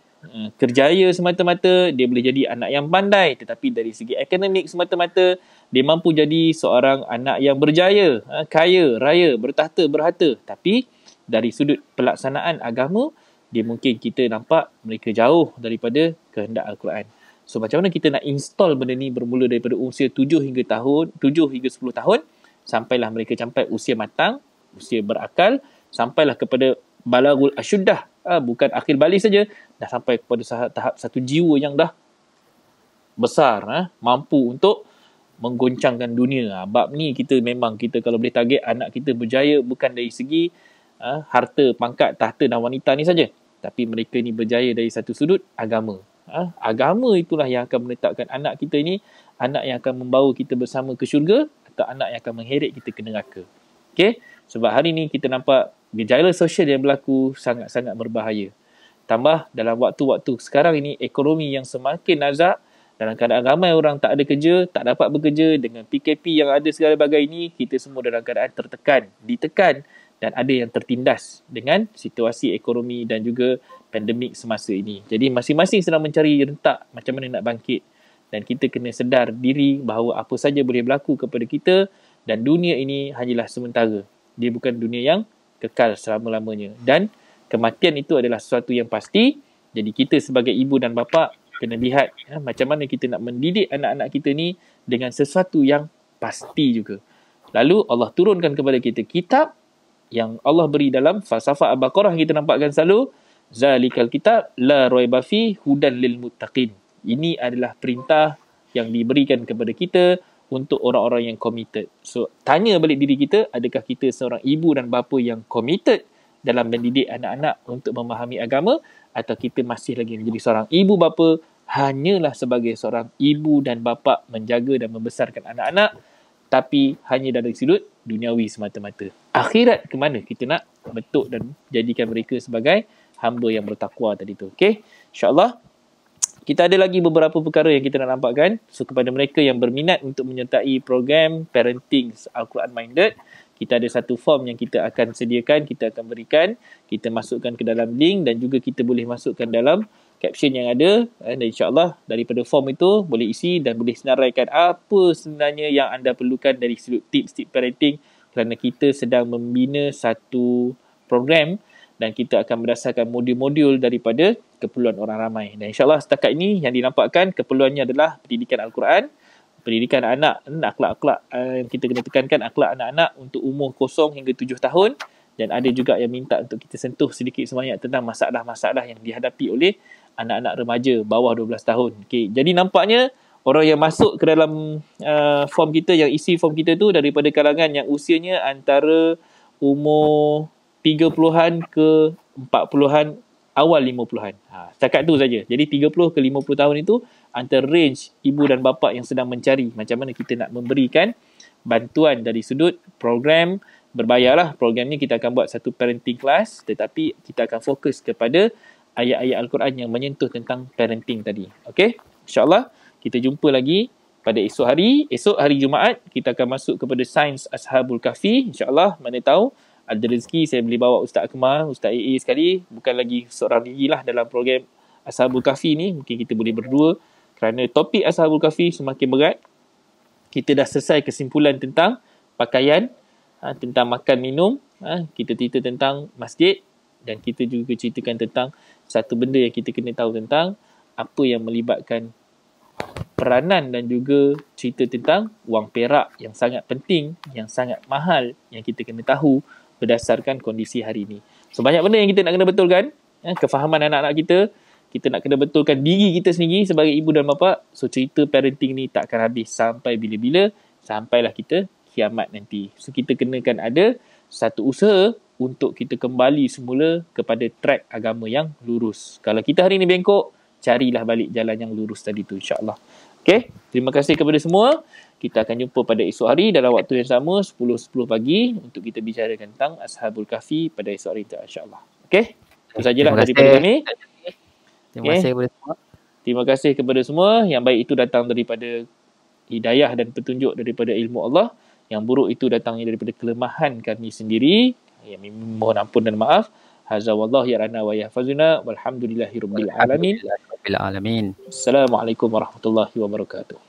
kerjaya semata-mata. Dia boleh jadi anak yang pandai, tetapi dari segi akademik semata-mata, dia mampu jadi seorang anak yang berjaya, kaya, raya, bertahta, berharta. Tapi dari sudut pelaksanaan agama, dia mungkin kita nampak mereka jauh daripada kehendak Al-Quran. So macam mana kita nak install benda ni bermula daripada usia 7 hingga 10 tahun, sampailah mereka sampai usia matang, usia berakal, sampailah kepada balagul asyuddah, bukan akhir balik saja, dah sampai kepada tahap satu jiwa yang dah besar, mampu untuk menggoncangkan dunia. Bab ni kita kalau boleh target anak kita berjaya bukan dari segi harta, pangkat, tahta dan wanita ni saja, tapi mereka ni berjaya dari satu sudut agama. Agama itulah yang akan menetapkan anak kita ni anak yang akan membawa kita bersama ke syurga atau anak yang akan mengheret kita ke neraka. Okay? Sebab hari ni kita nampak gejala sosial yang berlaku sangat-sangat berbahaya. Tambah dalam waktu-waktu sekarang ini, ekonomi yang semakin nazak, dalam keadaan ramai orang tak ada kerja, tak dapat bekerja, dengan PKP yang ada segala bagai ini, kita semua dalam keadaan ditekan dan ada yang tertindas dengan situasi ekonomi dan juga pandemik semasa ini. Jadi masing-masing sedang mencari rentak macam mana nak bangkit. Dan kita kena sedar diri bahawa apa saja boleh berlaku kepada kita dan dunia ini hanyalah sementara. Dia bukan dunia yang kekal selama-lamanya. Dan kematian itu adalah sesuatu yang pasti. Jadi kita sebagai ibu dan bapa kena lihat macam mana kita nak mendidik anak-anak kita ni dengan sesuatu yang pasti juga. Lalu Allah turunkan kepada kita kitab yang Allah beri dalam falsafah Al-Baqarah yang kita nampakkan selalu, zalikal kitab la raiba fi hudan lil muttaqin. Ini adalah perintah yang diberikan kepada kita untuk orang-orang yang committed. So tanya balik diri kita, adakah kita seorang ibu dan bapa yang committed dalam mendidik anak-anak untuk memahami agama, atau kita masih lagi menjadi seorang ibu bapa hanyalah sebagai seorang ibu dan bapa menjaga dan membesarkan anak-anak, tapi hanya dari sudut duniawi semata-mata. Akhirat ke mana kita nak bentuk dan jadikan mereka sebagai hamba yang bertakwa tadi tu. Okey, insya-Allah kita ada lagi beberapa perkara yang kita nak nampakkan. So kepada mereka yang berminat untuk menyertai program Parenting Al-Quran Minded, kita ada satu form yang kita akan sediakan, kita akan berikan, kita masukkan ke dalam link dan juga kita boleh masukkan dalam caption yang ada, dan insya-Allah daripada form itu boleh isi dan boleh senaraikan apa sebenarnya yang anda perlukan dari sudut tips-tips parenting, kerana kita sedang membina satu program dan kita akan berdasarkan modul-modul daripada keperluan orang ramai. Dan insya-Allah setakat ini yang dinampakkan keperluannya adalah pendidikan Al-Quran, pendidikan anak, akhlak-akhlak yang kita kena tekankan, akhlak anak-anak untuk umur 0 hingga 7 tahun. Dan ada juga yang minta untuk kita sentuh sedikit sebanyak tentang masalah-masalah yang dihadapi oleh anak-anak remaja bawah 12 tahun. Okay. Jadi nampaknya orang yang masuk ke dalam form kita, yang isi form kita tu daripada kalangan yang usianya antara umur 30-an ke 40-an, awal 50-an. Setakat tu saja. Jadi 30 ke 50 tahun itu antara range ibu dan bapa yang sedang mencari macam mana kita nak memberikan bantuan dari sudut program berbayarlah. Program ni kita akan buat satu parenting class, tetapi kita akan fokus kepada ayat-ayat Al-Quran yang menyentuh tentang parenting tadi. Okey? InsyaAllah kita jumpa lagi pada esok hari Jumaat. Kita akan masuk kepada Sains Ashabul Kahfi. InsyaAllah, mana tahu ada rezeki saya boleh bawa Ustaz Akmal, Ustaz AA sekali. Bukan lagi seorang diri lah dalam program Ashabul Kahfi ni. Mungkin kita boleh berdua kerana topik Ashabul Kahfi semakin berat. Kita dah selesai kesimpulan tentang pakaian, tentang makan minum, kita cerita tentang masjid, dan kita juga ceritakan tentang satu benda yang kita kena tahu tentang apa yang melibatkan peranan dan juga cerita tentang wang perak yang sangat penting, yang sangat mahal, yang kita kena tahu berdasarkan kondisi hari ini. So banyak benda yang kita nak kena betulkan, kefahaman anak-anak kita nak kena betulkan diri kita sendiri sebagai ibu dan bapa. So cerita parenting ni takkan habis sampai bila-bila, sampailah kita kiamat nanti. So kita kenakan ada satu usaha untuk kita kembali semula kepada track agama yang lurus. Kalau kita hari ni bengkok, carilah balik jalan yang lurus tadi tu, insyaAllah. Okay, terima kasih kepada semua. Kita akan jumpa pada esok hari dalam waktu yang sama 10.10 pagi untuk kita bicarakan tentang Ashabul Kahfi pada esok hari insya-Allah. Okey. Itu sajalah daripada kami. Terima kasih kepada semua. Terima kasih kepada semua. Yang baik itu datang daripada hidayah dan petunjuk daripada ilmu Allah. Yang buruk itu datangnya daripada kelemahan kami sendiri. Ya, mohon ampun dan maaf. Hadza wallahu yarana wa yahfazuna walhamdulillahirabbil alamin. Alamin. Assalamualaikum warahmatullahi wabarakatuh.